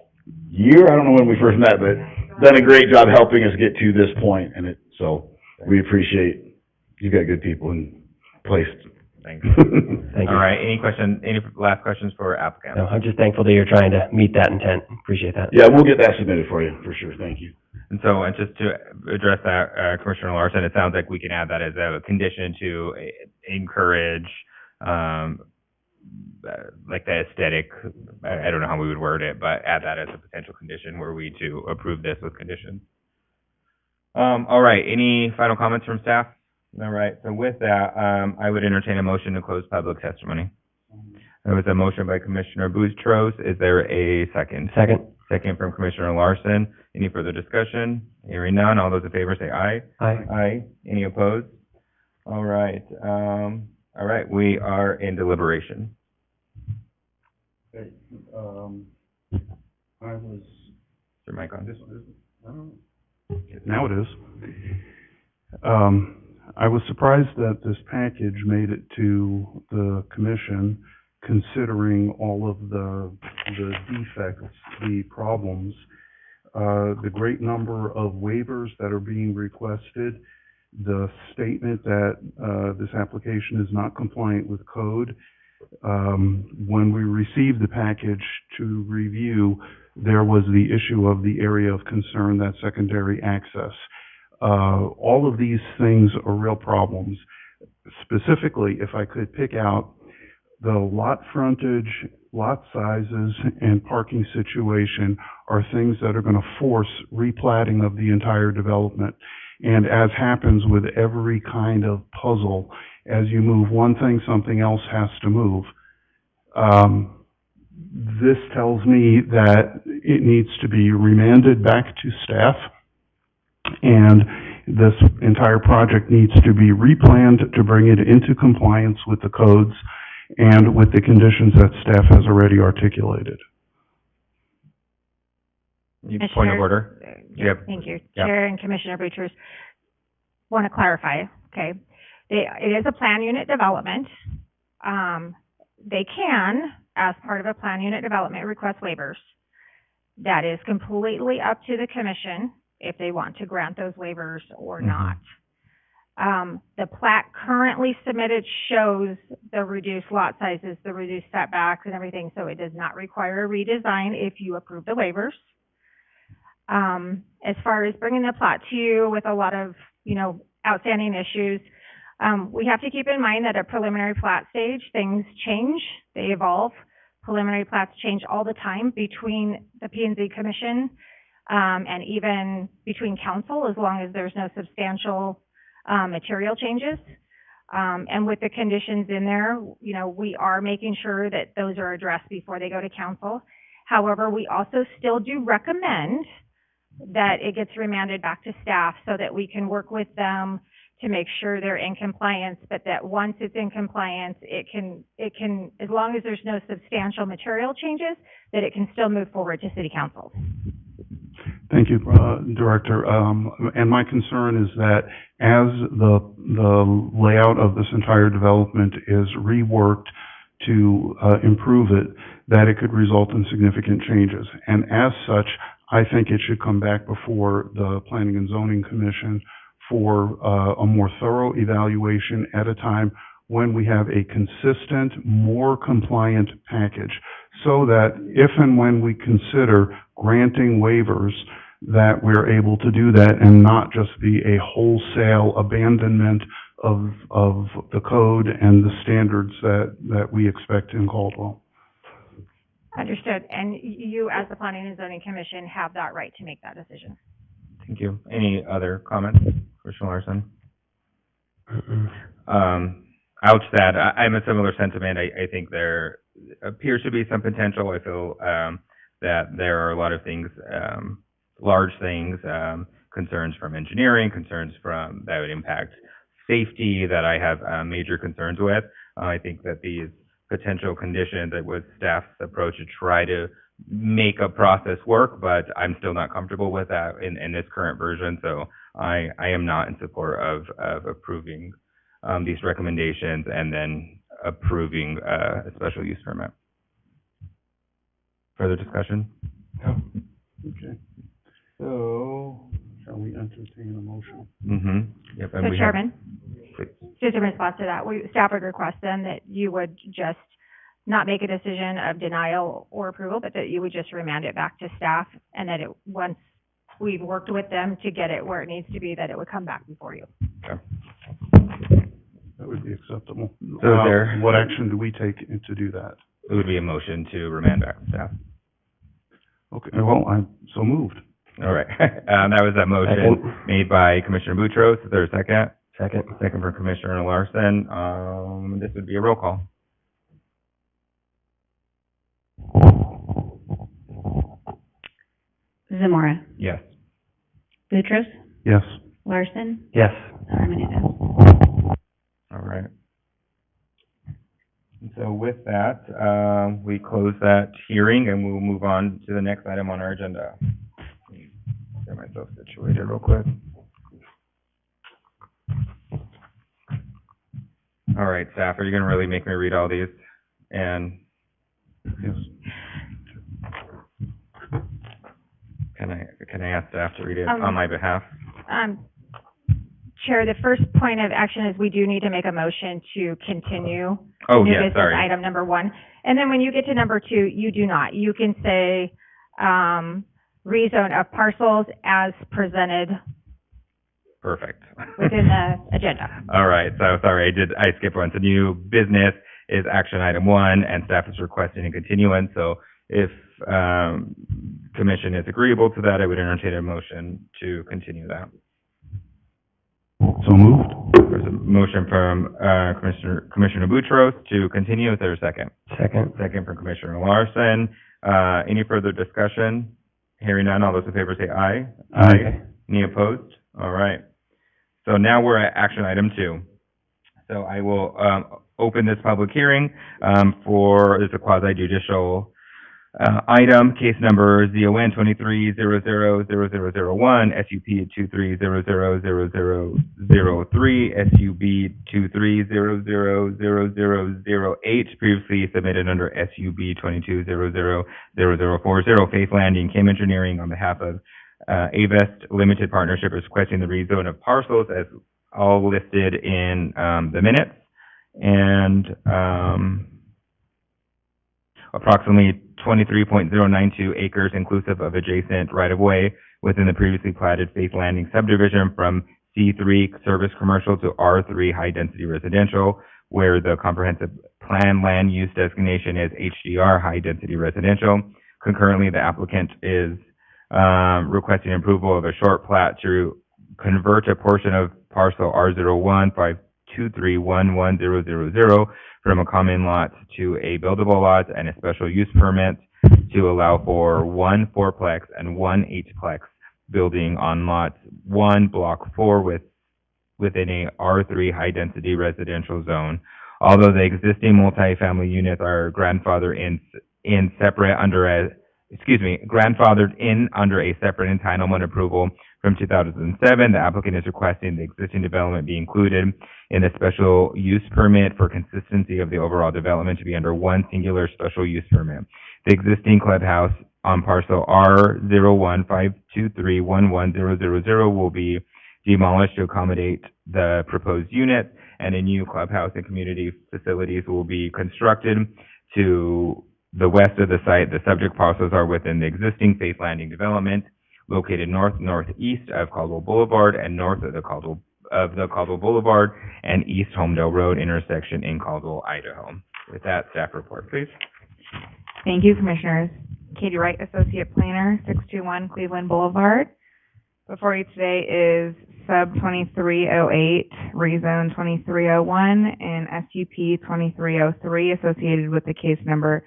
year. I don't know when we first met, but done a great job helping us get to this point. And so we appreciate you've got good people in place. Thanks. Thank All you. right, any last questions for applicant? No, I'm just thankful that you're trying to meet that intent. Appreciate that. Yeah, we'll get that submitted for you, for sure. Thank you. And so, just to address that, Commissioner Larson, it sounds like we can add that as a condition to encourage, like the aesthetic, I don't know how we would word it, but add that as a potential condition were we to approve this with conditions. All right, any final comments from staff? All right, so with that, I would entertain a motion to close public testimony. There was a motion by Commissioner Boutros. Is there a second? Second? Second from Commissioner Larson. Any further discussion? Hearing none, all those in favor say aye. Aye. Aye. Any opposed? All right, we are in deliberation. Okay, I was... Is your mic on? Now it is. I was surprised that this package made it to the commission, considering all of the defects, the problems, the great number of waivers that are being requested, the statement that this application is not compliant with code. When we received the package to review, there was the issue of the area of concern, that secondary access. All of these things are real problems. Specifically, if I could pick out the lot frontage, lot sizes, and parking situation are things that are going to force replatting of the entire development. And as happens with every kind of puzzle, as you move one thing, something else has to move. This tells me that it needs to be remanded back to staff, and this entire project needs to be replanned to bring it into compliance with the codes and with the conditions that staff has already articulated. Point of order? Yep. Thank you. Yep. Chair and Commissioner Boutros, want to clarify, okay? It is a plan unit development. They can, as part of a plan unit development, request waivers. That is completely up to the commission if they want to grant those waivers or not. The plat currently submitted shows the reduced lot sizes, the reduced setbacks and everything, so it does not require a redesign if you approve the waivers. As far as bringing the plat to you with a lot of, outstanding issues, we have to keep in mind that at preliminary plat stage, things change, they evolve. Preliminary plats change all the time between the P&Z Commission, and even between council, as long as there's no substantial material changes. And with the conditions in there, we are making sure that those are addressed before they go to council. However, we also still do recommend that it gets remanded back to staff so that we can work with them to make sure they're in compliance, but that once it's in compliance, it can, as long as there's no substantial material changes, that it can still move forward to city council. Thank you, Director. And my concern is that as the layout of this entire development is reworked to improve it, that it could result in significant changes. And as such, I think it should come back before the Planning and Zoning Commission for a more thorough evaluation at a time when we have a consistent, more compliant package, so that if and when we consider granting waivers, that we're able to do that and not just be a wholesale abandonment of the code and the standards that we expect in Caldwell. Understood. And you, as the Planning and Zoning Commission, have that right to make that decision. Thank you. Any other comments, Commissioner Larson? I'll just add, I'm a similar sentiment. I think there appears to be some potential. I feel that there are a lot of things, large things, concerns from engineering, concerns from that would impact safety that I have major concerns with. I think that these potential conditions that with staff's approach to try to make a process work, but I'm still not comfortable with that in this current version. So I am not in support of approving these recommendations and then approving a special use permit. Further discussion? No. Okay. So, shall we entertain a motion? Mm-hmm. Yep. So, Chairman, just in response to that, staff would request then that you would just not make a decision of denial or approval, but that you would just remand it back to staff, and that once we've worked with them to get it where it needs to be, that it would come back before you. That would be acceptable. So is there- What action do we take to do that? It would be a motion to remand back to staff. Okay, well, I'm so moved. All right. That was a motion Second. made by Commissioner Boutros. Is there a second? Second. Second from Commissioner Larson. This would be a roll call. Zamora. Yes. Boutros. Yes. Larson. Yes. Armanito. All right. And so with that, we close that hearing and we'll move on to the next item on our agenda. Let me get myself situated real quick. All right, staff, are you gonna really make me read all these? And Yes. can I ask staff to read it Um, on my behalf? Chair, the first point of action is we do need to make a motion to continue Oh, new yes, business sorry. item number 1. And then when you get to number 2, you do not. You can say, rezone of parcels as presented Perfect. within the agenda. All right, so sorry, I skipped one. So new business is action item 1, and staff is requesting a continuance. So if, commission is agreeable to that, I would entertain a motion to continue that. So moved. There's a motion from, Commissioner Boutros to continue. Is there a second? Second. Second from Commissioner Larson. Any further discussion? Hearing none, all those in favor say aye. Aye. Any opposed? All right. So now we're at action item 2. So I will, open this public hearing, it's a quasi judicial, item, case number ZON 23000001, SUP 23000003, SUB 23000008, previously submitted under SUB 22000040. Faith Landing, Kim Engineering, on behalf of Avest Limited Partnership, is requesting the rezone of parcels as all listed in the minutes. And approximately 23.092 acres inclusive of adjacent right-of-way within the previously platted Faith Landing subdivision from C3 service commercial to R3 high-density residential, where the comprehensive plan land use designation is HDR high-density residential. Concurrently, the applicant is requesting approval of a short plat to convert a portion of parcel R0152311000 from a common lot to a buildable lot, and a special use permit to allow for 1 4-plex and 1 8-plex building on lot 1, block 4 within a R3 high-density residential zone. Although the existing multifamily units are grandfathered in under a separate entitlement approval from 2007, the applicant is requesting the existing development be included in the special use permit for consistency of the overall development to be under one singular special use permit. The existing clubhouse on parcel R0152311000 will be demolished to accommodate the proposed unit, and a new clubhouse and community facilities will be constructed to the west of the site. The subject parcels are within the existing Faith Landing development, located northeast of Caldwell Boulevard and north of the Caldwell Boulevard and East Homedale Road intersection in Caldwell, Idaho. With that, staff report, please. Thank you, Commissioners. Katie Wright, Associate Planner, 621 Cleveland Boulevard. Before you today is sub 2308, rezone 2301, and SUP 2303 associated with the case number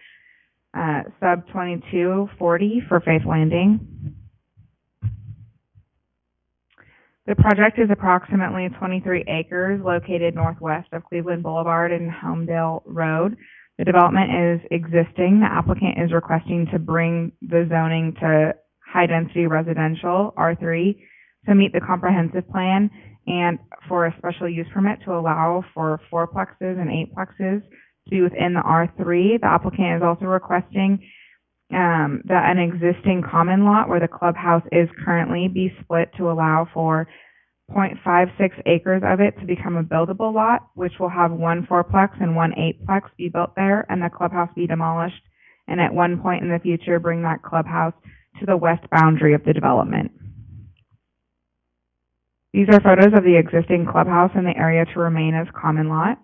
sub 2240 for Faith Landing. The project is approximately 23 acres located northwest of Cleveland Boulevard and Homedale Road. The development is existing. The applicant is requesting to bring the zoning to high-density residential, R3, to meet the comprehensive plan, and for a special use permit to allow for 4-plexes and 8-plexes to be within the R3. The applicant is also requesting that an existing common lot where the clubhouse is currently be split to allow for .56 acres of it to become a buildable lot, which will have one fourplex and one eightplex be built there, and the clubhouse be demolished, and at one point in the future, bring that clubhouse to the west boundary of the development. These are photos of the existing clubhouse and the area to remain as common lot.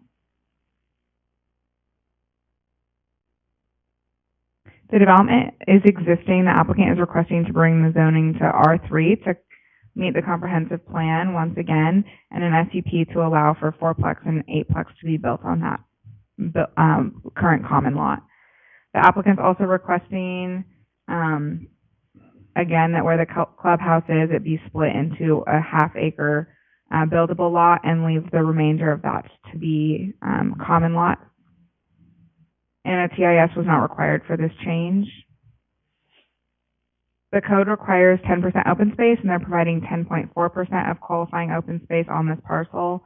The development is existing. The applicant is requesting to bring the zoning to R3 to meet the comprehensive plan once again, and an SUP to allow for fourplex and eightplex to be built on that current common lot. The applicant's also requesting, again, that where the clubhouse is, it be split into a half-acre buildable lot and leave the remainder of that to be common lot. And a TIS was not required for this change. The code requires 10% open space, and they're providing 10.4% of qualifying open space on this parcel.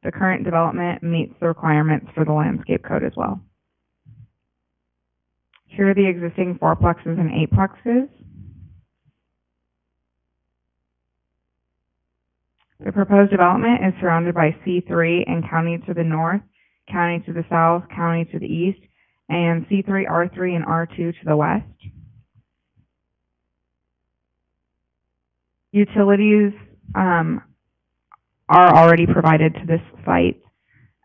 The current development meets the requirements for the landscape code as well. Here are the existing fourplexes and eightplexes. The proposed development is surrounded by C3 and county to the north, county to the south, county to the east, and C3, R3, and R2 to the west. Utilities are already provided to this site,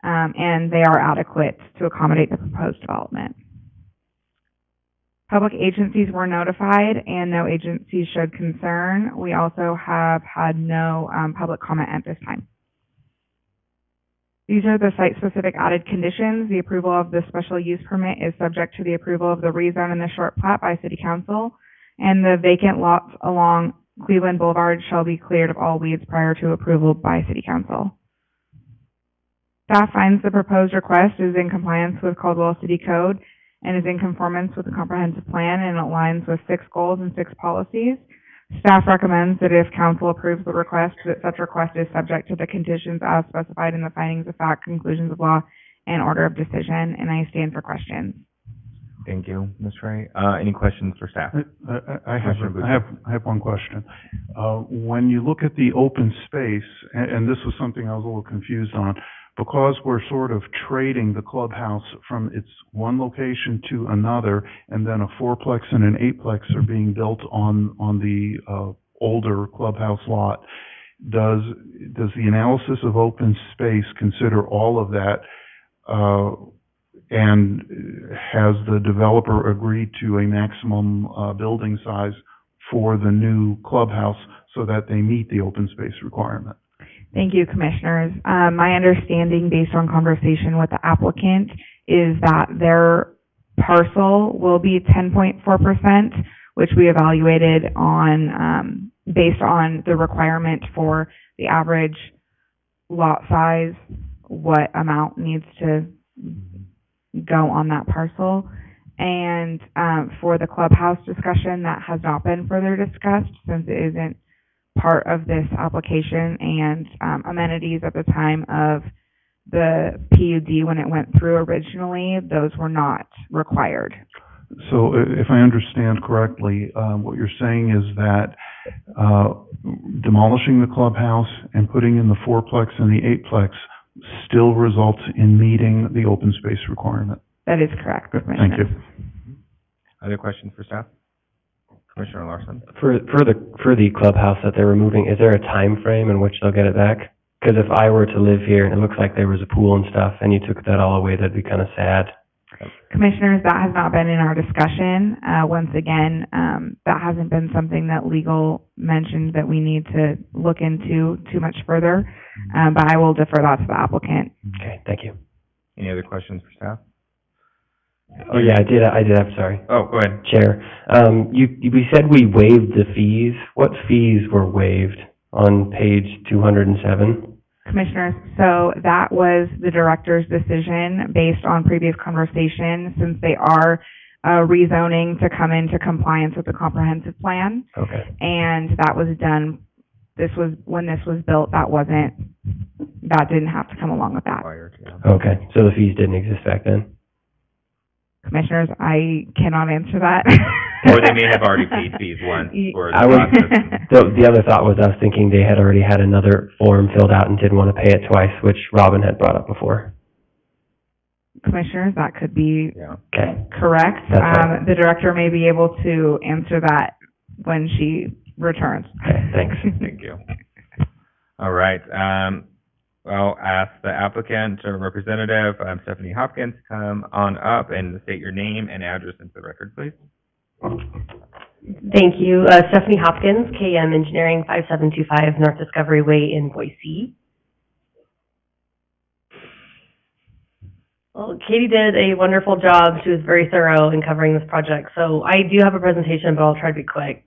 and they are adequate to accommodate the proposed development. Public agencies were notified, and no agencies showed concern. We also have had no public comment at this time. These are the site-specific added conditions. The approval of the special use permit is subject to the approval of the rezone and the short plat by City Council, and the vacant lots along Cleveland Boulevard shall be cleared of all weeds prior to approval by City Council. Staff finds the proposed request is in compliance with Caldwell City Code and is in conformance with the comprehensive plan and aligns with 6 goals and 6 policies. Staff recommends that if council approves the request, that such request is subject to the conditions as specified in the findings of fact, conclusions of law, and order of decision, and I stand for questions. Thank you, Ms. Wright. Any questions for staff? I have one question. When you look at the open space, and this was something I was a little confused on, because we're sort of trading the clubhouse from its one location to another, and then a fourplex and an eightplex are being built on the older clubhouse lot, does the analysis of open space consider all of that? And has the developer agreed to a maximum building size for the new clubhouse so that they meet the open space requirement? Thank you, Commissioners. My understanding, based on conversation with the applicant, is that their parcel will be 10.4%, which we evaluated on based on the requirement for the average lot size, what amount needs to go on that parcel. And for the clubhouse discussion, that has not been further discussed since it isn't part of this application, and amenities at the time of the PUD when it went through originally, those were not required. So if I understand correctly, what you're saying is that demolishing the clubhouse and putting in the fourplex and the eightplex still results in meeting the open space requirement. That is correct, Thank Commissioner. you. Other questions for staff? Commissioner Larson? For the clubhouse that they're removing, is there a time frame in which they'll get it back? Because if I were to live here and it looks like there was a pool and stuff, and you took that all away, that'd be kind of sad. Commissioners, that has not been in our discussion. Once again, that hasn't been something that legal mentioned that we need to look into too much further, but I will defer that to the applicant. Okay, thank you. Any other questions for staff? Oh, yeah, I did have, sorry. Oh, go ahead. Chair, we said we waived the fees. What fees were waived on page 207? Commissioners, so that was the director's decision based on previous conversation, since they are rezoning to come into compliance with the comprehensive plan. Okay. And that was done, when this was built, that didn't have to come along with that. Required, yeah. Okay, so the fees didn't exist back then? Commissioners, I cannot answer that. Or they may have already paid fees once for the I would- process. The other thought was I was thinking they had already had another form filled out and didn't want to pay it twice, which Robin had brought up before. Commissioners, that could be Yeah. Okay. correct. That's right. The director may be able to answer that when she returns. Okay, thanks. Thank you. All right, I'll ask the applicant or representative, Stephanie Hopkins, to come on up and state your name and address into the record, please. Thank you. Stephanie Hopkins, KM Engineering, 5725 North Discovery Way in Boise. Well, Katie did a wonderful job. She was very thorough in covering this project. So I do have a presentation, but I'll try to be quick.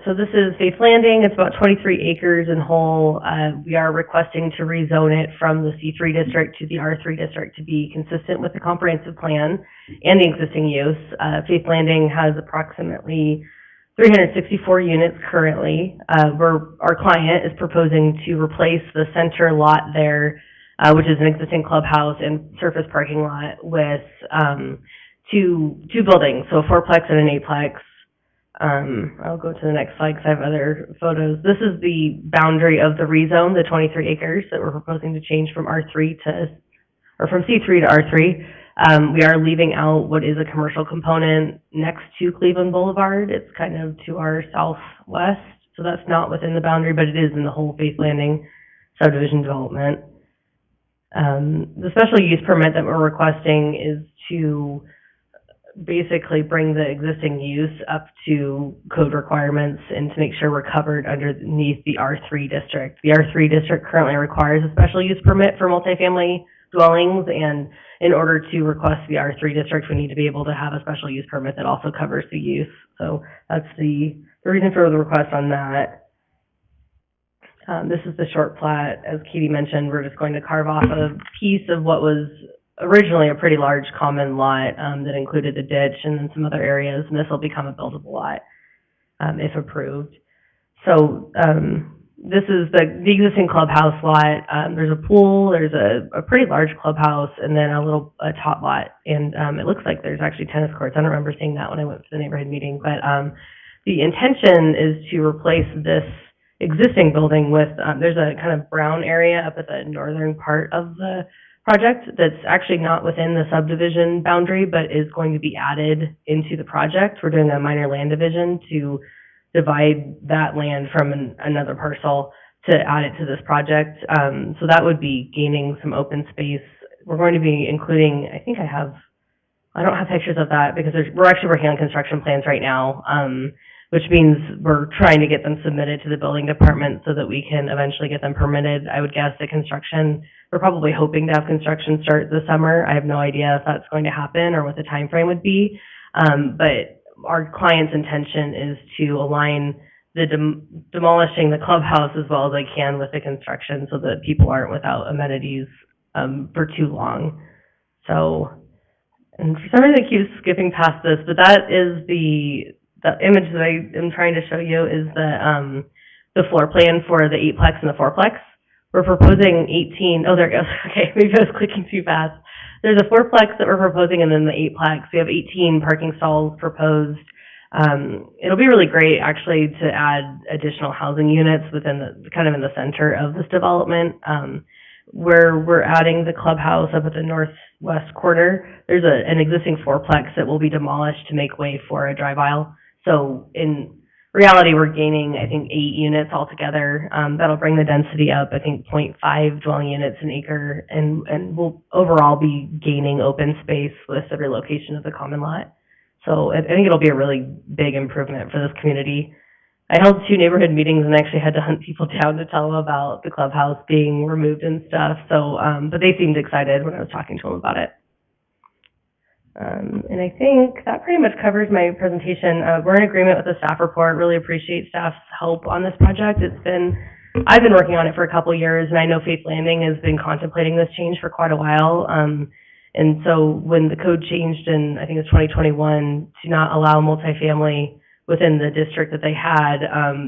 So this is Faith Landing. It's about 23 acres in whole. We are requesting to rezone it from the C3 district to the R3 district to be consistent with the comprehensive plan and the existing use. Faith Landing has approximately 364 units currently. Our client is proposing to replace the center lot there, which is an existing clubhouse and surface parking lot, with two buildings, so a fourplex and an eightplex. I'll go to the next slide because I have other photos. This is the boundary of the rezone, the 23 acres that we're proposing to change from R3 from C3 to R3. We are leaving out what is a commercial component next to Cleveland Boulevard. It's kind of to our southwest, so that's not within the boundary, but it is in the whole Faith Landing subdivision development. The special use permit that we're requesting is to basically bring the existing use up to code requirements and to make sure we're covered underneath the R3 district. The R3 district currently requires a special use permit for multifamily dwellings, and in order to request the R3 district, we need to be able to have a special use permit that also covers the use. So that's the reason for the request on that. This is the short plat. As Katie mentioned, we're just going to carve off a piece of what was originally a pretty large common lot that included a ditch and then some other areas, and this will become a buildable lot if approved. So this is the existing clubhouse lot. There's a pool, there's a pretty large clubhouse, and then a top lot. And it looks like there's actually tennis courts. I don't remember seeing that when I went to the neighborhood meeting, but the intention is to replace this existing building with, there's a kind of brown area up at the northern part of the project that's actually not within the subdivision boundary, but is going to be added into the project. We're doing a minor land division to divide that land from another parcel to add it to this project. So that would be gaining some open space. We're going to be including, I don't have pictures of that because we're actually working on construction plans right now, which means we're trying to get them submitted to the building department so that we can eventually get them permitted. I would guess the construction, we're probably hoping to have construction start this summer. I have no idea if that's going to happen or what the time frame would be. But our client's intention is to align the demolishing the clubhouse as well as they can with the construction so that people aren't without amenities for too long. So, and for some reason I keep skipping past this, but that is the image that I am trying to show you is the floor plan for the eightplex and the fourplex. We're proposing 18, oh, there it goes. Okay, maybe I was clicking too fast. There's a fourplex that we're proposing and then the eightplex. We have 18 parking stalls proposed. It'll be really great actually to add additional housing units within kind of in the center of this development. Where we're adding the clubhouse up at the northwest corner, there's an existing fourplex that will be demolished to make way for a drive aisle. So in reality, we're gaining, I think, 8 units altogether. That'll bring the density up, I think, 0.5 dwelling units an acre, and we'll overall be gaining open space with the relocation of the common lot. So I think it'll be a really big improvement for this community. I held 2 neighborhood meetings and actually had to hunt people down to tell them about the clubhouse being removed and stuff. So, but they seemed excited when I was talking to them about it. And I think that pretty much covers my presentation. We're in agreement with the staff report. Really appreciate staff's help on this project. I've been working on it for a couple years, and I know Faith Landing has been contemplating this change for quite a while. And so when the code changed in, I think it's 2021, to not allow multifamily within the district that they had.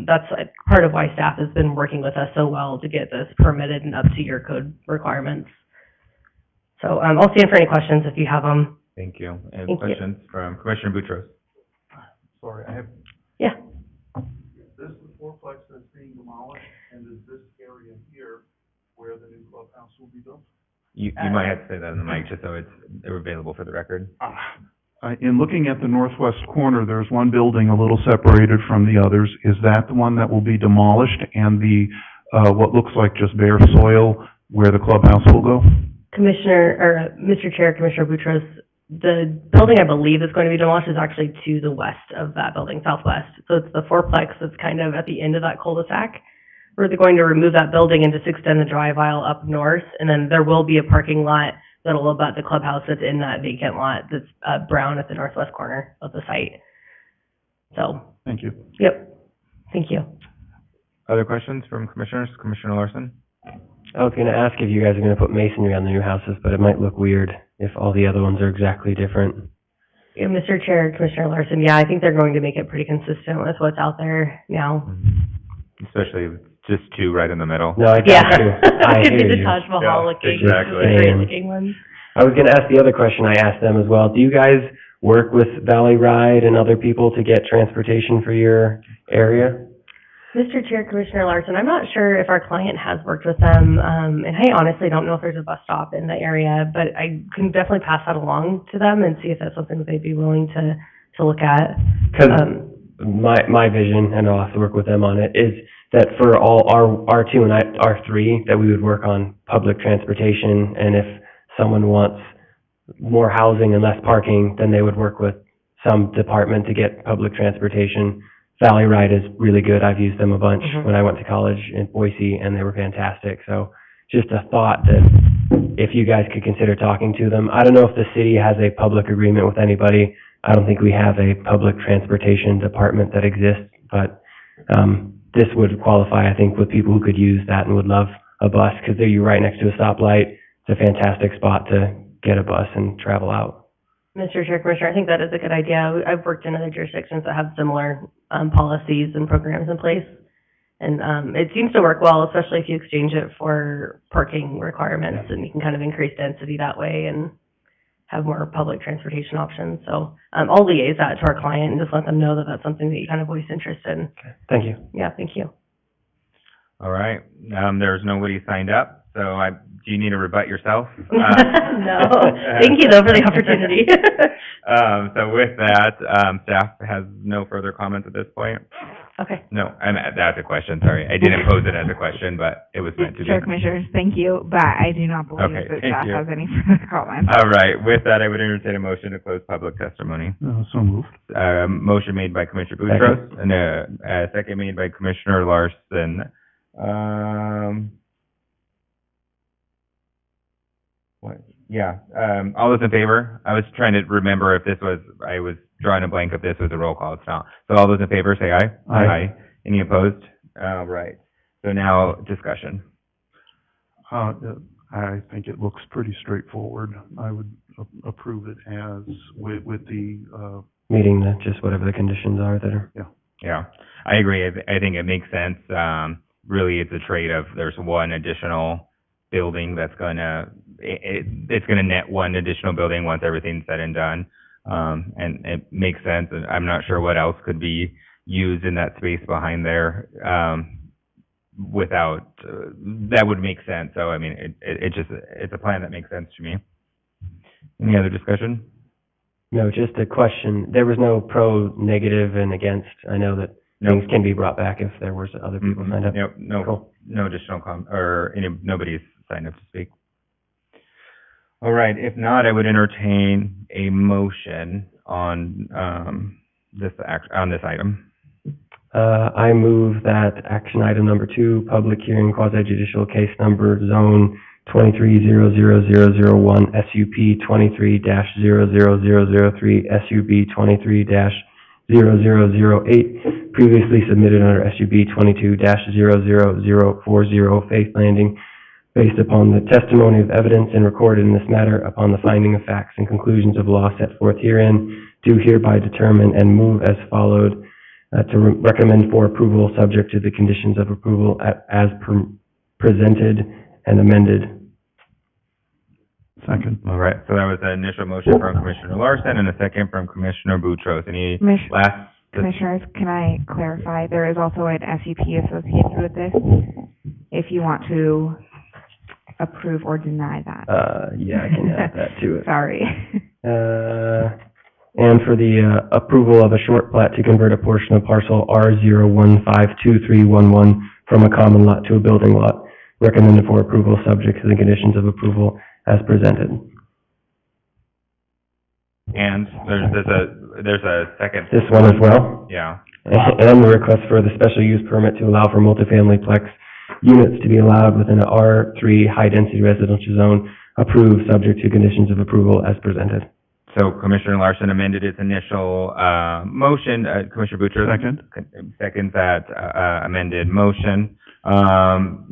That's part of why staff has been working with us so well to get this permitted and up to your code requirements. So, I'll stand for any questions if you have them. Thank you. Any Thank you. questions from Commissioner Boutros? Sorry, I have, Yeah. is this the fourplex that's being demolished, and is this area here where the new clubhouse will be built? You might have to say that in the mic, just so they're available for the record. In looking at the northwest corner, there's one building a little separated from the others. Is that the one that will be demolished, and the, what looks like just bare soil where the clubhouse will go? Mr. Chair, Commissioner Boutros, the building I believe is going to be demolished is actually to the west of that building, southwest. So it's the fourplex that's kind of at the end of that cul-de-sac. We're going to remove that building and just extend the drive aisle up north, and then there will be a parking lot that'll abut the clubhouse that's in that vacant lot that's brown at the northwest corner of the site. So, Thank you. yep, thank you. Other questions from commissioners? Commissioner Larson? I was gonna ask if you guys are gonna put masonry on the new houses, but it might look weird if all the other ones are exactly different. Yeah, Mr. Chair, Commissioner Larson, yeah, I think they're going to make it pretty consistent with what's out there now. Especially just two right in the middle. No, I Yeah, got you. I could be hear the you. Taj Mahal Yeah, looking, exactly. great looking ones. I was gonna ask the other question I asked them as well. Do you guys work with Valley Ride and other people to get transportation for your area? Mr. Chair, Commissioner Larson, I'm not sure if our client has worked with them, and I honestly don't know if there's a bus stop in the area, but I can definitely pass that along to them and see if that's something that they'd be willing to look at. Because my vision, and I'll have to work with them on it, is that for all R2 and R3, that we would work on public transportation, and if someone wants more housing and less parking, then they would work with some department to get public transportation. Valley Ride is really good. I've used them a bunch when I went to college in Boise, and they were fantastic. So just a thought that if you guys could consider talking to them. I don't know if the city has a public agreement with anybody. I don't think we have a public transportation department that exists, but this would qualify, I think, with people who could use that and would love a bus, because you're right next to a stoplight. It's a fantastic spot to get a bus and travel out. Mr. Chair, Commissioner, I think that is a good idea. I've worked in other jurisdictions that have similar policies and programs in place. And it seems to work well, especially if you exchange it for parking requirements, and you can kind of increase density that way and have more public transportation options. So I'll liaise that to our client and just let them know that that's something that you kind of voice interest in. Okay. Thank you. Yeah, thank you. All right. There's nobody signed up, so do you need to rebut yourself? No. Thank you, though, for the opportunity. So with that, staff has no further comments at this point? Okay. No, that's a question, sorry. I didn't pose it as a question, but it was meant to be. Chair, Commissioners, thank you, but I do not believe Okay, that thank staff you. has any further comments. All right, with that, I would entertain a motion to close public testimony. So moved. Motion made by Commissioner Boutros, and a second made by Commissioner Larson. What? Yeah, all those in favor? I was trying to remember if I was drawing a blank if this was a roll call. It's not. So all those in favor, say aye. Aye. Any opposed? All right. So now, discussion. I think it looks pretty straightforward. I would approve it as with the, Meeting just whatever the conditions are that are. Yeah, I agree. I think it makes sense. Really, it's a trade of there's one additional building that's it's gonna net one additional building once everything's said and done. And it makes sense. And I'm not sure what else could be used in that space behind there, without, that would make sense. So, I mean, it's a plan that makes sense to me. Any other discussion? No, just a question. There was no pro, negative, and against. I know that things can be brought back if there was other people signed up. Yep, Cool. no additional nobody's signed up to speak. All right, if not, I would entertain a motion on this item. I move that action item number 2, public hearing quasi-judicial case number zone 23-00001, SUP 23-00003, SUB 23-00008, previously submitted under SUB 22-00040, Faith Landing, based upon the testimony of evidence and recorded in this matter, upon the finding of facts and conclusions of law set forth herein, do hereby determine and move as followed. recommend for approval, subject to the conditions of approval as presented and amended. Second. All right, so that was the initial motion from Commissioner Larson and a second from Commissioner Boutros. Any Commis- last? Commissioners, can I clarify? There is also an SUP associated with this, if you want to approve or deny that. Yeah, I can add that to it. Sorry. And for the approval of a short plat to convert a portion of parcel R0152311 from a common lot to a building lot, recommended for approval, subject to the conditions of approval as presented. And there's a second. This one as well. Yeah. And the request for the special use permit to allow for multifamily plex units to be allowed within a R3 high-density residential zone, approved, subject to conditions of approval as presented. So Commissioner Larson amended his initial, motion, Commissioner Boutros. Second that, amended motion.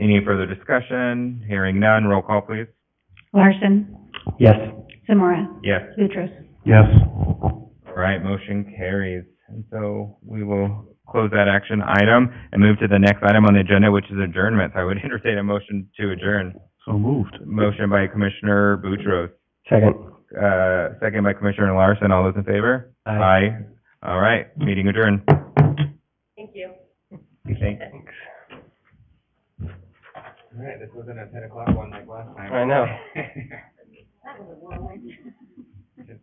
Any further discussion? Hearing none, roll call please. Larson, Yes. Zamora, Yes. Boutros. Yes. All right, motion carries. And so we will close that action item and move to the next item on the agenda, which is adjournment. I would entertain a motion to adjourn. So moved. Motion by Commissioner Boutros, Second. second by Commissioner Larson. All those in favor? Aye. All right, meeting adjourned. Thank you. Thanks. All right, this wasn't a 10 o'clock one like last time. I know.